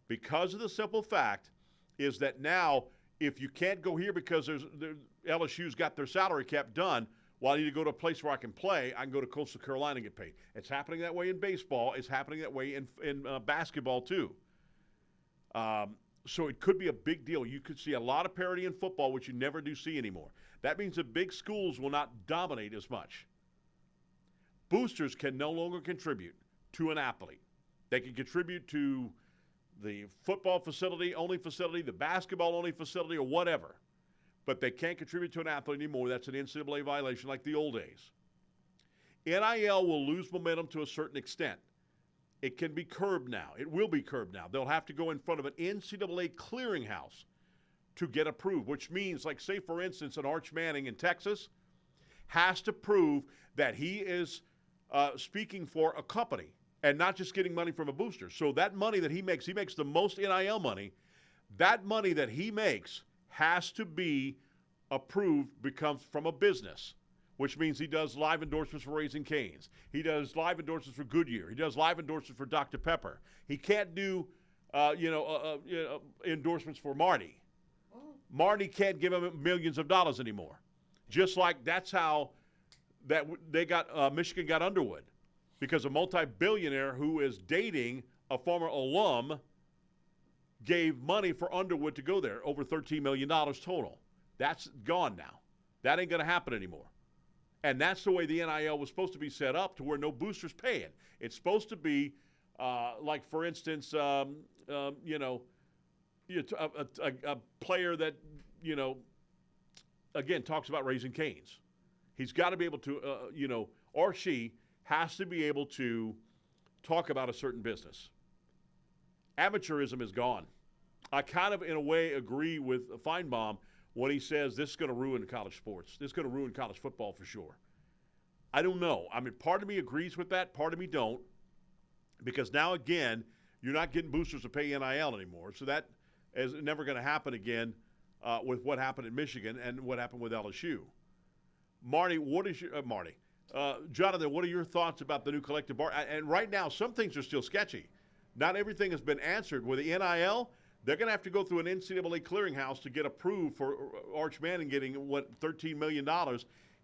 Because of the simple fact is that now, if you can't go here because LSU's got their salary cap done, well, I need to go to a place where I can play, I can go to Coastal Carolina and get paid. It's happening that way in baseball. It's happening that way in basketball, too. So it could be a big deal. You could see a lot of parity in football, which you never do see anymore. That means the big schools will not dominate as much. Boosters can no longer contribute to an athlete. They can contribute to the football facility, the basketball only facility, or whatever. But they can't contribute to an athlete anymore. That's an NCAA violation like the old days. NIL will lose momentum to a certain extent. It can be curbed now. It will be curbed now. They'll have to go in front of an NCAA clearinghouse to get approved, which means, like, say, for instance, an Arch Manning in Texas has to prove that he is speaking for a company and not just getting money from a booster. So that money that he makes the most NIL money. That money that he makes has to be approved, becomes from a business, which means he does live endorsements for Raising Cane's. He does live endorsements for Goodyear. He does live endorsements for Dr. Pepper. He can't do, endorsements for Marty. Marty can't give him millions of dollars anymore. Just like that's how Michigan got Underwood, because a multi-billionaire who is dating a former alum gave money for Underwood to go there, over $13 million total. That's gone now. That ain't going to happen anymore. And that's the way the NIL was supposed to be set up, to where no boosters paying. It's supposed to be like, for instance, a player that, again, talks about raising canes. He's got to be able to, or she has to be able to talk about a certain business. Amateurism is gone. I kind of, in a way, agree with Feinbaum when he says this is going to ruin college sports. This is going to ruin college football for sure. I don't know. I mean, part of me agrees with that. Part of me don't. Because now, again, you're not getting boosters to pay NIL anymore. So that is never going to happen again with what happened in Michigan and what happened with LSU. Marty, what is your Jonathan, what are your thoughts about the new collective bar? And right now, some things are still sketchy. Not everything has been answered. With the NIL, they're going to have to go through an NCAA clearinghouse to get approved for Arch Manning getting, $13 million.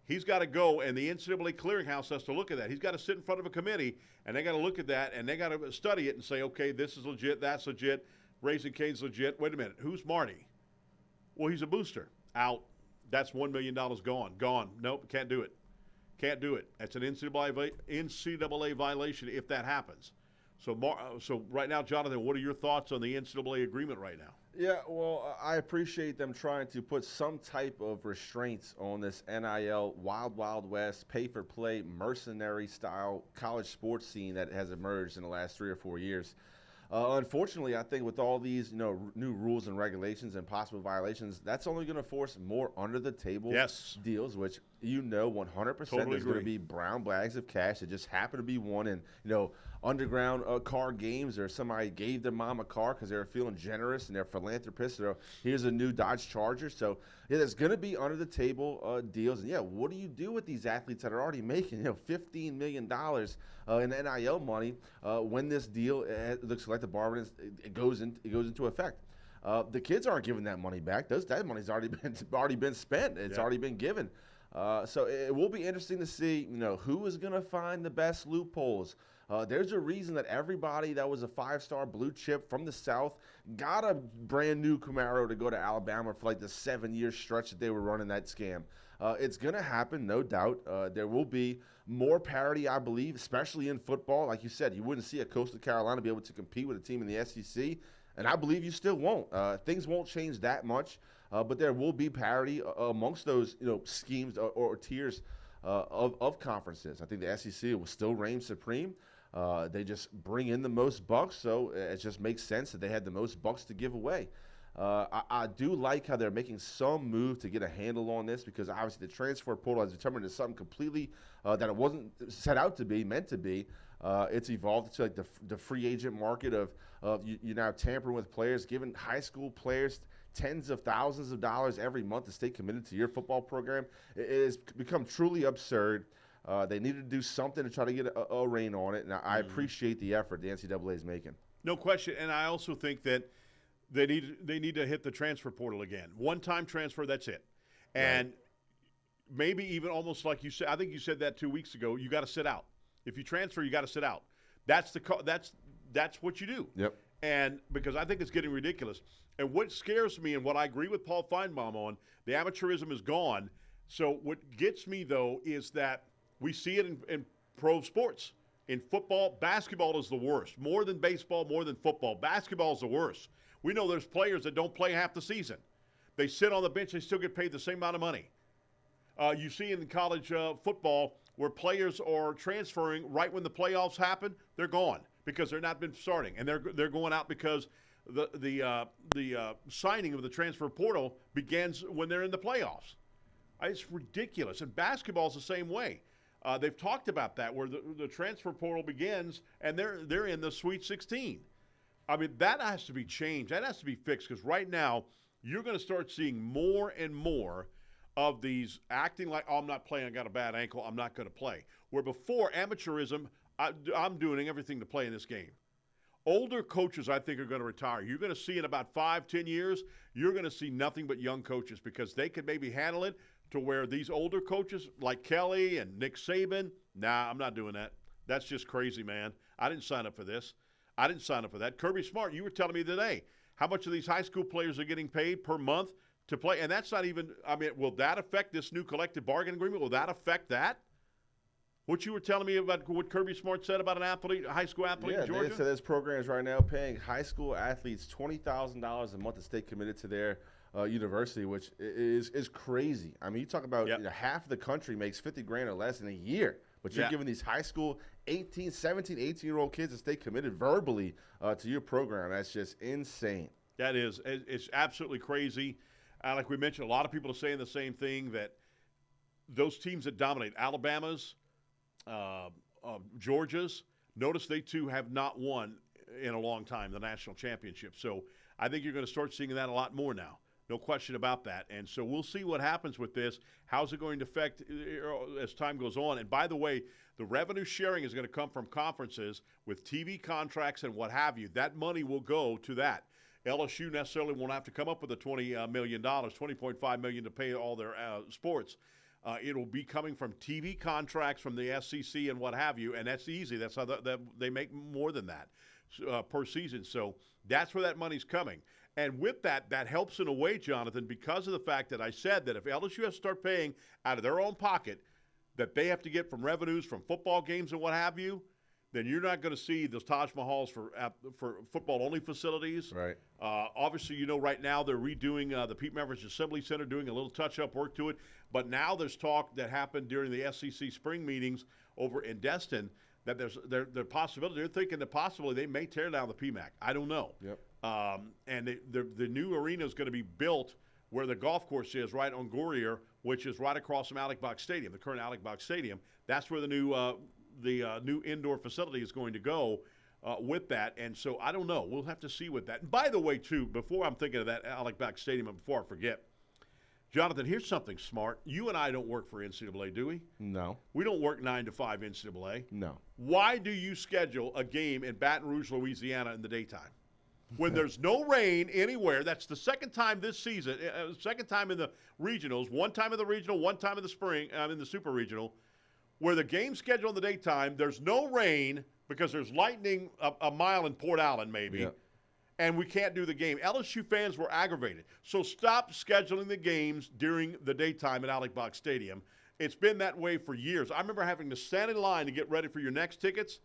He's got to go, and the NCAA clearinghouse has to look at that. He's got to sit in front of a committee, and they got to look at that, and they got to study it and say, okay, this is legit, that's legit, Raising Cane's legit. Wait a minute, who's Marty? Well, he's a booster. Out. That's $1 million gone. Gone. Nope, can't do it. Can't do it. That's an NCAA violation if that happens. So right now, Jonathan, what are your thoughts on the NCAA agreement right now? Yeah, well, I appreciate them trying to put some type of restraints on this NIL, Wild Wild West, pay-for-play, mercenary-style college sports scene that has emerged in the last 3 or 4 years. Unfortunately, I think with all these new rules and regulations and possible violations, that's only going to force more under-the-table deals, which 100% is going to be brown bags of cash that just happen to be won in underground car games, or somebody gave their mom a car because they were feeling generous and they're philanthropists. So here's a new Dodge Charger. So there's going to be under-the-table deals. And what do you do with these athletes that are already making $15 million in NIL money when this deal looks like the bargain it goes into effect? The kids aren't giving that money back. That money's already been spent. It's already been given. So it will be interesting to see, who is going to find the best loopholes. There's a reason that everybody that was a 5-star blue chip from the South got a brand new Camaro to go to Alabama for the 7-year stretch that they were running that scam. It's going to happen, no doubt. There will be more parity, I believe, especially in football. Like you said, you wouldn't see a Coastal Carolina be able to compete with a team in the SEC, and I believe you still won't. Things won't change that much, but there will be parity amongst those schemes or tiers of conferences. I think the SEC will still reign supreme. They just bring in the most bucks, so it just makes sense that they had the most bucks to give away. I do like how they're making some move to get a handle on this, because obviously the transfer portal has determined it's something completely that it wasn't set out to be, meant to be. It's evolved to the free agent market of you now tampering with players, giving high school players tens of thousands of dollars every month to stay committed to your football program. It has become truly absurd. They needed to do something to try to get a rein on it, and I appreciate the effort the NCAA is making. No question, and I also think that they need to hit the transfer portal again. One-time transfer, that's it. And maybe even almost like you said, I think you said that 2 weeks ago, you got to sit out. If you transfer, you got to sit out. That's what you do. Yep. And because I think it's getting ridiculous. And what scares me, and what I agree with Paul Feinbaum on, the amateurism is gone. So what gets me, though, is that we see it in pro sports. In football, basketball is the worst. More than baseball, more than football. Basketball is the worst. We know there's players that don't play half the season. They sit on the bench, they still get paid the same amount of money. You see in college football where players are transferring right when the playoffs happen, they're gone because they're not been starting, and they're going out because the signing of the transfer portal begins when they're in the playoffs. It's ridiculous, and basketball is the same way. They've talked about that, where the transfer portal begins and they're in the Sweet 16. I mean, that has to be changed. That has to be fixed, because right now you're going to start seeing more and more of these acting like, oh, I'm not playing, I got a bad ankle, I'm not going to play. Where before, amateurism, I'm doing everything to play in this game. Older coaches, I think, are going to retire. You're going to see in about 5-10 years, you're going to see nothing but young coaches, because they can maybe handle it to where these older coaches like Kelly and Nick Saban, nah, I'm not doing that. That's just crazy, man. I didn't sign up for this. I didn't sign up for that. Kirby Smart, you were telling me today how much of these high school players are getting paid per month to play, and that's not even, I mean, will that affect this new collective bargaining agreement? Will that affect that? What you were telling me about what Kirby Smart said about a high school athlete in Georgia? Yeah, so there's programs right now paying high school athletes $20,000 a month to stay committed to their university, which is crazy. I mean, you talk about half the country makes 50 grand or less in a year, but you're giving these high school 17, 18-year-old kids to stay committed verbally to your program. That's just insane. That is. It's absolutely crazy. Like we mentioned, a lot of people are saying the same thing, that those teams that dominate, Alabama's, Georgia's, notice they too have not won in a long time the national championship. So I think you're going to start seeing that a lot more now. No question about that. And so we'll see what happens with this. How's it going to affect as time goes on? And by the way, the revenue sharing is going to come from conferences with TV contracts and what have you. That money will go to that. LSU necessarily won't have to come up with the $20 million, $20.5 million to pay all their sports. It'll be coming from TV contracts from the SEC and what have you, and that's easy. That's how they make more than that per season. So that's where that money's coming. And with that, that helps in a way, Jonathan, because of the fact that I said that if LSU has to start paying out of their own pocket that they have to get from revenues from football games and what have you, then you're not going to see those Taj Mahals for football-only facilities. Right. Obviously, right now they're redoing the Pete Maravich Assembly Center, doing a little touch-up work to it. But now there's talk that happened during the SEC spring meetings over in Destin that there's the possibility. They're thinking that possibly they may tear down the PMAC. I don't know. Yep. And the new arena is going to be built where the golf course is, right on Gourier, which is right across from Alec Box Stadium, the current Alec Box Stadium. That's where the new indoor facility is going to go with that. And so I don't know. We'll have to see with that. And by the way, too, before I'm thinking of that Alec Box Stadium, and before I forget, Jonathan, here's something smart. You and I don't work for NCAA, do we? No. We don't work 9 to 5 NCAA. No. Why do you schedule a game in Baton Rouge, Louisiana in the daytime? When there's no rain anywhere, that's the second time this season, second time in the regionals, one time in the regional, one time in the spring, in the super regional, where the game's scheduled in the daytime, there's no rain because there's lightning a mile in Port Allen maybe, and we can't do the game. LSU fans were aggravated. So stop scheduling the games during the daytime at Alec Box Stadium. It's been that way for years. I remember having to stand in line to get ready for your next tickets,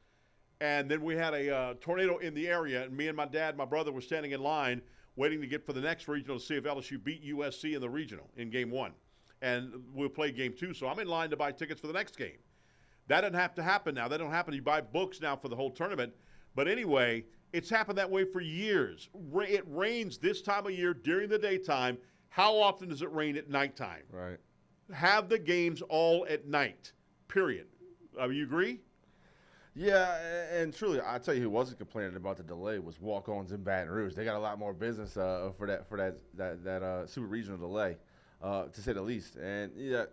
and then we had a tornado in the area, and me and my dad, my brother, were standing in line waiting to get for the next regional to see if LSU beat USC in the regional in game 1. And we'll play game 2, so I'm in line to buy tickets for the next game. That doesn't have to happen now. That don't happen. You buy books now for the whole tournament. But anyway, it's happened that way for years. It rains this time of year during the daytime. How often does it rain at nighttime? Right. Have the games all at night, period. You agree? Yeah, and truly, I tell you who wasn't complaining about the delay was Walk-Ons in Baton Rouge. They got a lot more business for that super regional delay, to say the least. And yeah,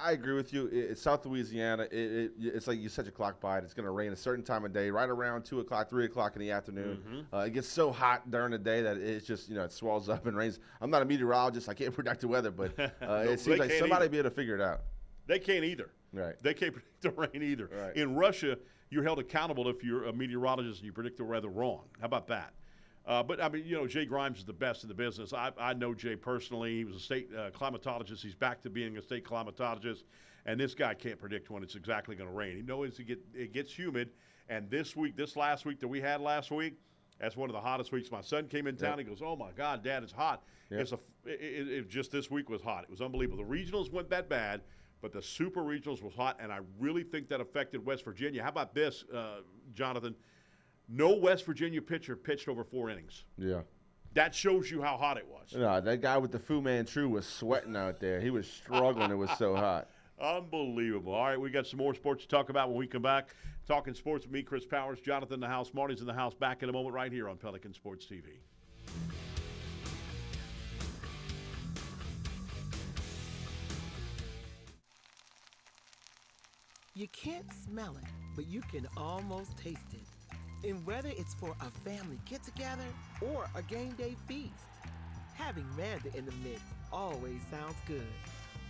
I agree with you. It's South Louisiana. It's like you set your clock by it. It's going to rain a certain time of day, right around 2 o'clock, 3 o'clock in the afternoon. It gets so hot during the day that it's just it swells up and rains. I'm not a meteorologist. I can't predict the weather, but it seems like somebody be able to figure it out. They can't either. Right. They can't predict the rain either. Right. In Russia, you're held accountable if you're a meteorologist and you predict the weather wrong. How about that? But, I mean, Jay Grimes is the best in the business. I know Jay personally. He was a state climatologist. He's back to being a state climatologist. And this guy can't predict when it's exactly going to rain. He knows it gets humid. And this last week that we had last week, that's one of the hottest weeks. My son came in town. He goes, "Oh, my God, Dad, it's hot." Yep. Just this week was hot. It was unbelievable. The regionals went that bad, but the super regionals was hot, and I really think that affected West Virginia. How about this, Jonathan? No West Virginia pitcher pitched over 4 innings. Yeah. That shows you how hot it was. No, that guy with the Fu Manchu was sweating out there. He was struggling. It was so hot. Unbelievable. All right, we got some more sports to talk about when we come back. Talking sports with me, Chris Powers, Jonathan in the house, Marty's in the house. Back in a moment right here on Pelican Sports TV. You can't smell it, but you can almost taste it. And whether it's for a family get-together or a game day feast, having Manda in the mix always sounds good.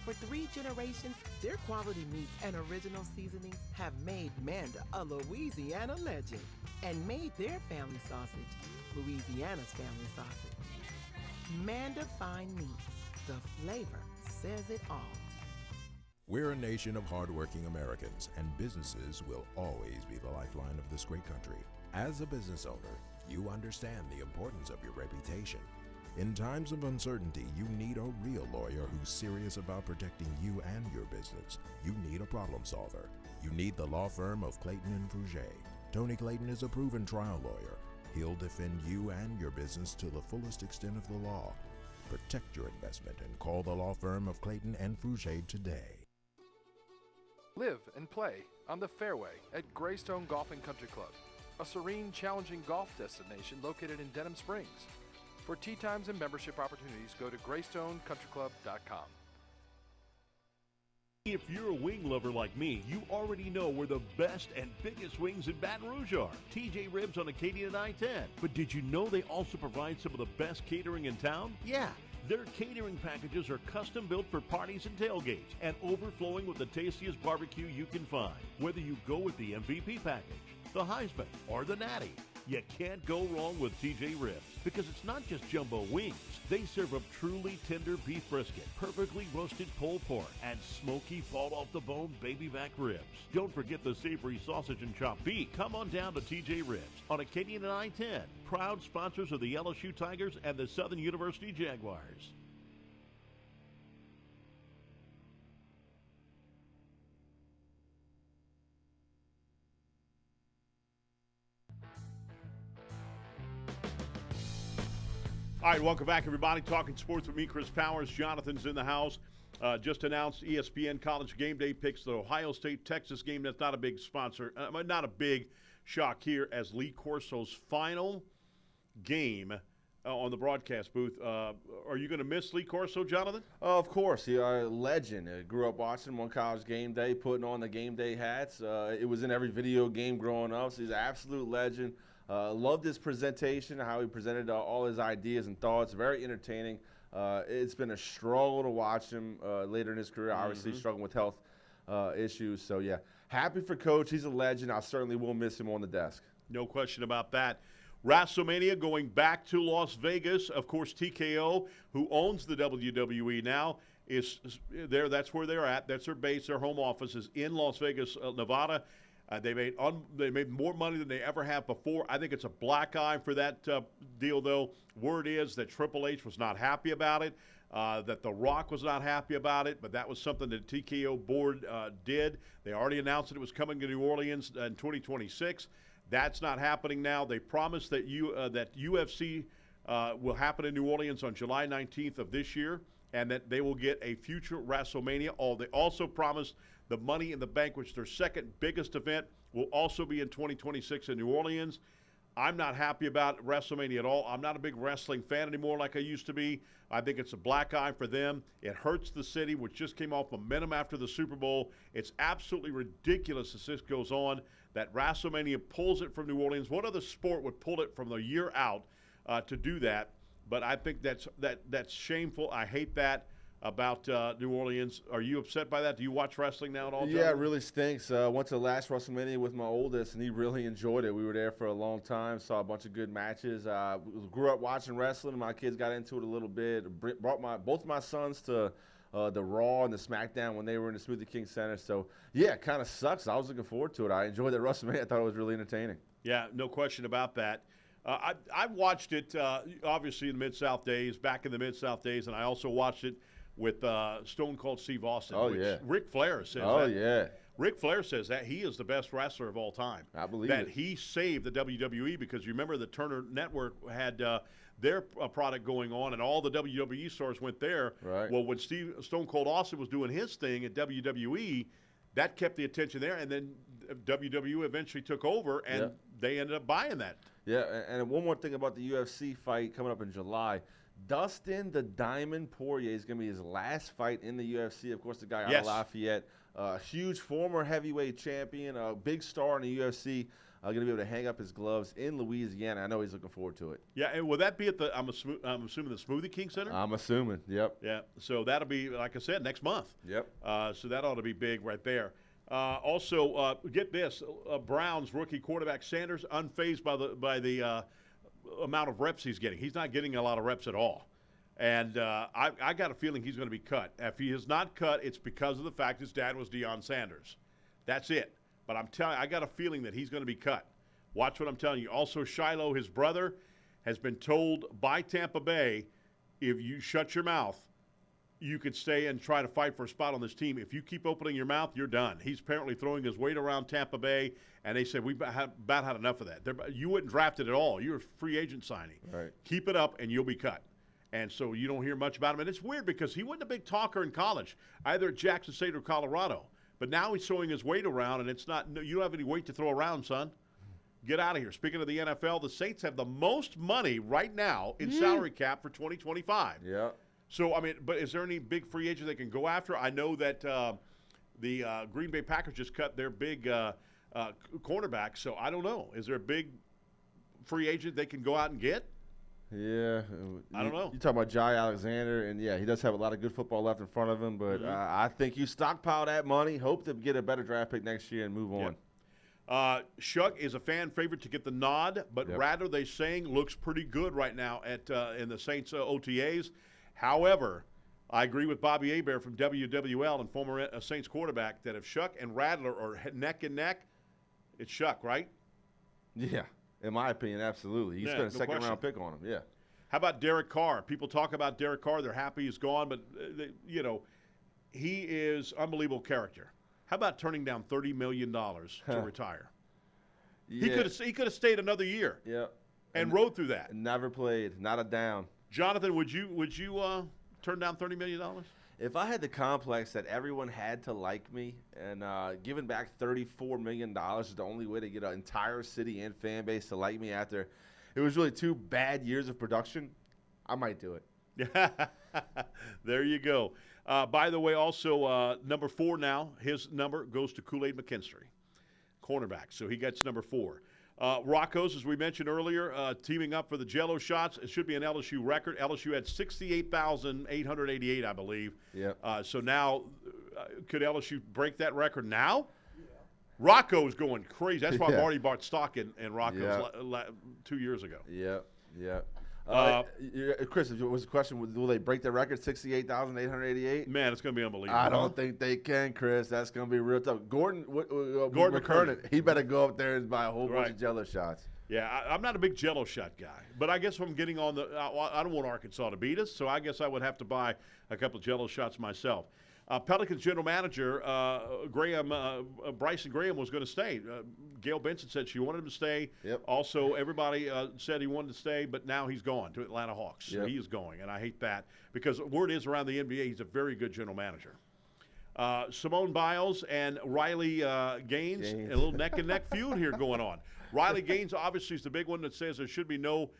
For 3 generations, their quality meats and original seasonings have made Manda a Louisiana legend and made their family sausage Louisiana's family sausage. Manda Fine Meats, the flavor says it all. We're a nation of hardworking Americans, and businesses will always be the lifeline of this great country. As a business owner, you understand the importance of your reputation. In times of uncertainty, you need a real lawyer who's serious about protecting you and your business. You need a problem solver. You need the law firm of Clayton and Fouger. Tony Clayton is a proven trial lawyer. He'll defend you and your business to the fullest extent of the law. Protect your investment and call the law firm of Clayton and Fouger today. Live and play on the fairway at Greystone Golf and Country Club, a serene, challenging golf destination located in Denham Springs. For tee times and membership opportunities, go to GreystoneCountryClub.com. If you're a wing lover like me, you already know where the best and biggest wings in Baton Rouge are. TJ Ribs on Acadian and I-10. But did you know they also provide some of the best catering in town? Yeah. Their catering packages are custom built for parties and tailgates and overflowing with the tastiest barbecue you can find. Whether you go with the MVP package, the Heisman, or the Natty, you can't go wrong with TJ Ribs because it's not just jumbo wings. They serve up truly tender beef brisket, perfectly roasted pulled pork, and smoky fall-off-the-bone baby back ribs. Don't forget the savory sausage and chopped beef. Come on down to TJ Ribs on Acadian and I-10, proud sponsors of the LSU Tigers and the Southern University Jaguars. All right, welcome back, everybody. Talking sports with me, Chris Powers. Jonathan's in the house. Just announced ESPN College Game Day picks the Ohio State-Texas game. That's not a big sponsor, not a big shock here as Lee Corso's final game on the broadcast booth. Are you going to miss Lee Corso, Jonathan? Of course. He's a legend. Grew up watching him on College Game Day, putting on the game day hats. It was in every video game growing up, so he's an absolute legend. Loved his presentation, how he presented all his ideas and thoughts. Very entertaining. It's been a struggle to watch him later in his career, obviously struggling with health issues. So, yeah, happy for Coach. He's a legend. I certainly will miss him on the desk. No question about that. WrestleMania going back to Las Vegas. Of course, TKO, who owns the WWE now, is there. That's where they're at. That's their base. Their home office is in Las Vegas, Nevada. They made more money than they ever have before. I think it's a black eye for that deal, though. Word is that Triple H was not happy about it, that The Rock was not happy about it, but that was something that the TKO board did. They already announced that it was coming to New Orleans in 2026. That's not happening now. They promised that that UFC will happen in New Orleans on July 19th of this year, and that they will get a future WrestleMania. They also promised the Money in the Bank, which their second biggest event, will also be in 2026 in New Orleans. I'm not happy about WrestleMania at all. I'm not a big wrestling fan anymore like I used to be. I think it's a black eye for them. It hurts the city, which just came off momentum after the Super Bowl. It's absolutely ridiculous as this goes on that WrestleMania pulls it from New Orleans. What other sport would pull it from the year out to do that? But I think that's shameful. I hate that about New Orleans. Are you upset by that? Do you watch wrestling now at all, John? Yeah, it really stinks. Went to the last WrestleMania with my oldest, and he really enjoyed it. We were there for a long time, saw a bunch of good matches. Grew up watching wrestling. My kids got into it a little bit. Brought both my sons to the Raw and the SmackDown when they were in the Smoothie King Center. So, yeah, it kind of sucks. I was looking forward to it. I enjoyed that WrestleMania. I thought it was really entertaining. Yeah, no question about that. I watched it, obviously, in the Mid-South days, back in the Mid-South days, and I also watched it with Stone Cold Steve Austin. Oh, which yeah. Ric Flair says Oh, that. yeah. Ric Flair says that he is the best wrestler of all time. I believe that it. he saved the WWE because you remember the Turner Network had their product going on, and all the WWE stars went there. Right. Well, when Stone Cold Austin was doing his thing at WWE, that kept the attention there, and then WWE eventually took over, and they ended up buying that. Yeah, and one more thing about the UFC fight coming up in July. Dustin the Diamond Poirier is going to be his last fight in the UFC. Of course, the guy out of Lafayette, huge former heavyweight champion, a big star in the UFC, going to be able to hang up his gloves in Louisiana. I know he's looking forward to it. Yeah, and will that be at I'm assuming the Smoothie King Center? I'm assuming, yep. Yeah, so that'll be, like I said, next month. Yep. So that ought to be big right there. Also, get this: Browns rookie quarterback Sanders unfazed by the amount of reps he's getting. He's not getting a lot of reps at all, and I got a feeling he's going to be cut. If he is not cut, it's because of the fact his dad was Deion Sanders. That's it. But I'm telling you, I got a feeling that he's going to be cut. Watch what I'm telling you. Also, Shiloh, his brother, has been told by Tampa Bay if you shut your mouth, you could stay and try to fight for a spot on this team. If you keep opening your mouth, you're done. He's apparently throwing his weight around Tampa Bay, and they said we've about had enough of that. You wouldn't draft it at all. You're a free agent signing. Right. Keep it up, and you'll be cut. And so you don't hear much about him. And it's weird because he wasn't a big talker in college, either at Jackson State or Colorado. But now he's throwing his weight around, and it's not. You don't have any weight to throw around, son. Get out of here. Speaking of the NFL, the Saints have the most money right now in salary cap for 2025. Yeah. So, I mean, but is there any big free agent they can go after? I know that the Green Bay Packers just cut their big cornerback, so I don't know. Is there a big free agent they can go out and get? Yeah. I don't know. You talk about Jai Alexander, and, yeah, he does have a lot of good football left in front of him, but I think you stockpile that money, hope to get a better draft pick next year and move on. Shuck is a fan favorite to get the nod, but rather they saying looks pretty good right now at in the Saints OTAs. However, I agree with Bobby Hebert from WWL and former Saints quarterback that if Shuck and Rattler are neck and neck, it's Shuck, right? Yeah, in my opinion, absolutely. You spent a second-round pick on him, yeah. How about Derek Carr? People talk about Derek Carr. They're happy he's gone, but, he is unbelievable character. How about turning down $30 million to retire? Yeah. He could have stayed another year. Yeah. And rode through that. Never played, not a down. Jonathan, would you turn down $30 million? If I had the complex that everyone had to like me and giving back $34 million is the only way to get an entire city and fan base to like me after it was really 2 bad years of production, I might do it. There you go. By the way, also number 4 now, his number goes to Kool-Aid McKinstry, cornerback. So he gets number 4. Rocco's, as we mentioned earlier, teaming up for the Jell-O shots. It should be an LSU record. LSU had 68,888, I believe. Yeah. So now, could LSU break that record now? Yeah. Rocco's going crazy. That's why Marty bought stock in Rocco's 2 years ago. Yeah, yeah. Chris, was the question, will they break the record, 68,888? Man, it's going to be unbelievable. I don't think they can, Chris. That's going to be real tough. Gordon McKernan, he better go up there and buy a whole bunch of Jell-O shots. Yeah, I'm not a big Jell-O shot guy, but I guess if I'm getting on I don't want Arkansas to beat us, so I guess I would have to buy a couple of Jell-O shots myself. Pelicans general manager Bryson Graham was going to stay. Gail Benson said she wanted him to stay. Yep. Also, everybody said he wanted to stay, but now he's gone to Atlanta Hawks. So yep. he is going, and I hate that because word is around the NBA he's a very good general manager. Simone Biles and Riley Gaines, a little neck-and-neck feud here going on. Riley Gaines obviously is the big one that says there should be no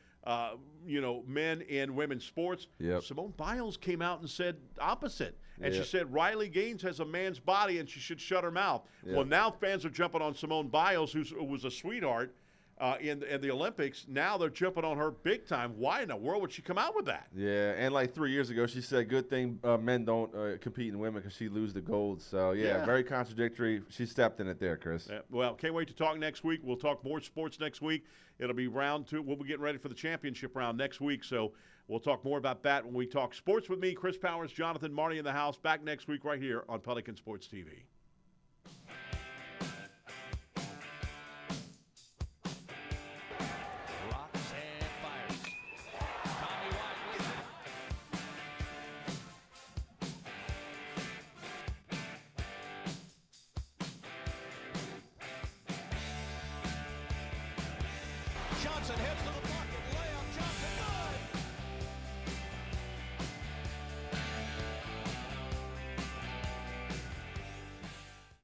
men in women's sports. Yep. Simone Biles came out and said opposite. And she said Riley Gaines has a man's body and she should shut her mouth. Well, now fans are jumping on Simone Biles, who was a sweetheart in the Olympics. Now they're jumping on her big time. Why in the world would she come out with that? Yeah, and like 3 years ago, she said, good thing men don't compete in women because she lose the gold. So, very contradictory. She stepped in it there, Chris. Well, can't wait to talk next week. We'll talk more sports next week. It'll be round 2. We'll be getting ready for the championship round next week. So we'll talk more about that when we talk sports with me, Chris Powers, Jonathan, Marty in the house. Back next week right here on Pelican Sports TV. Rocks and fires. Tommy White with it. Johnson hits the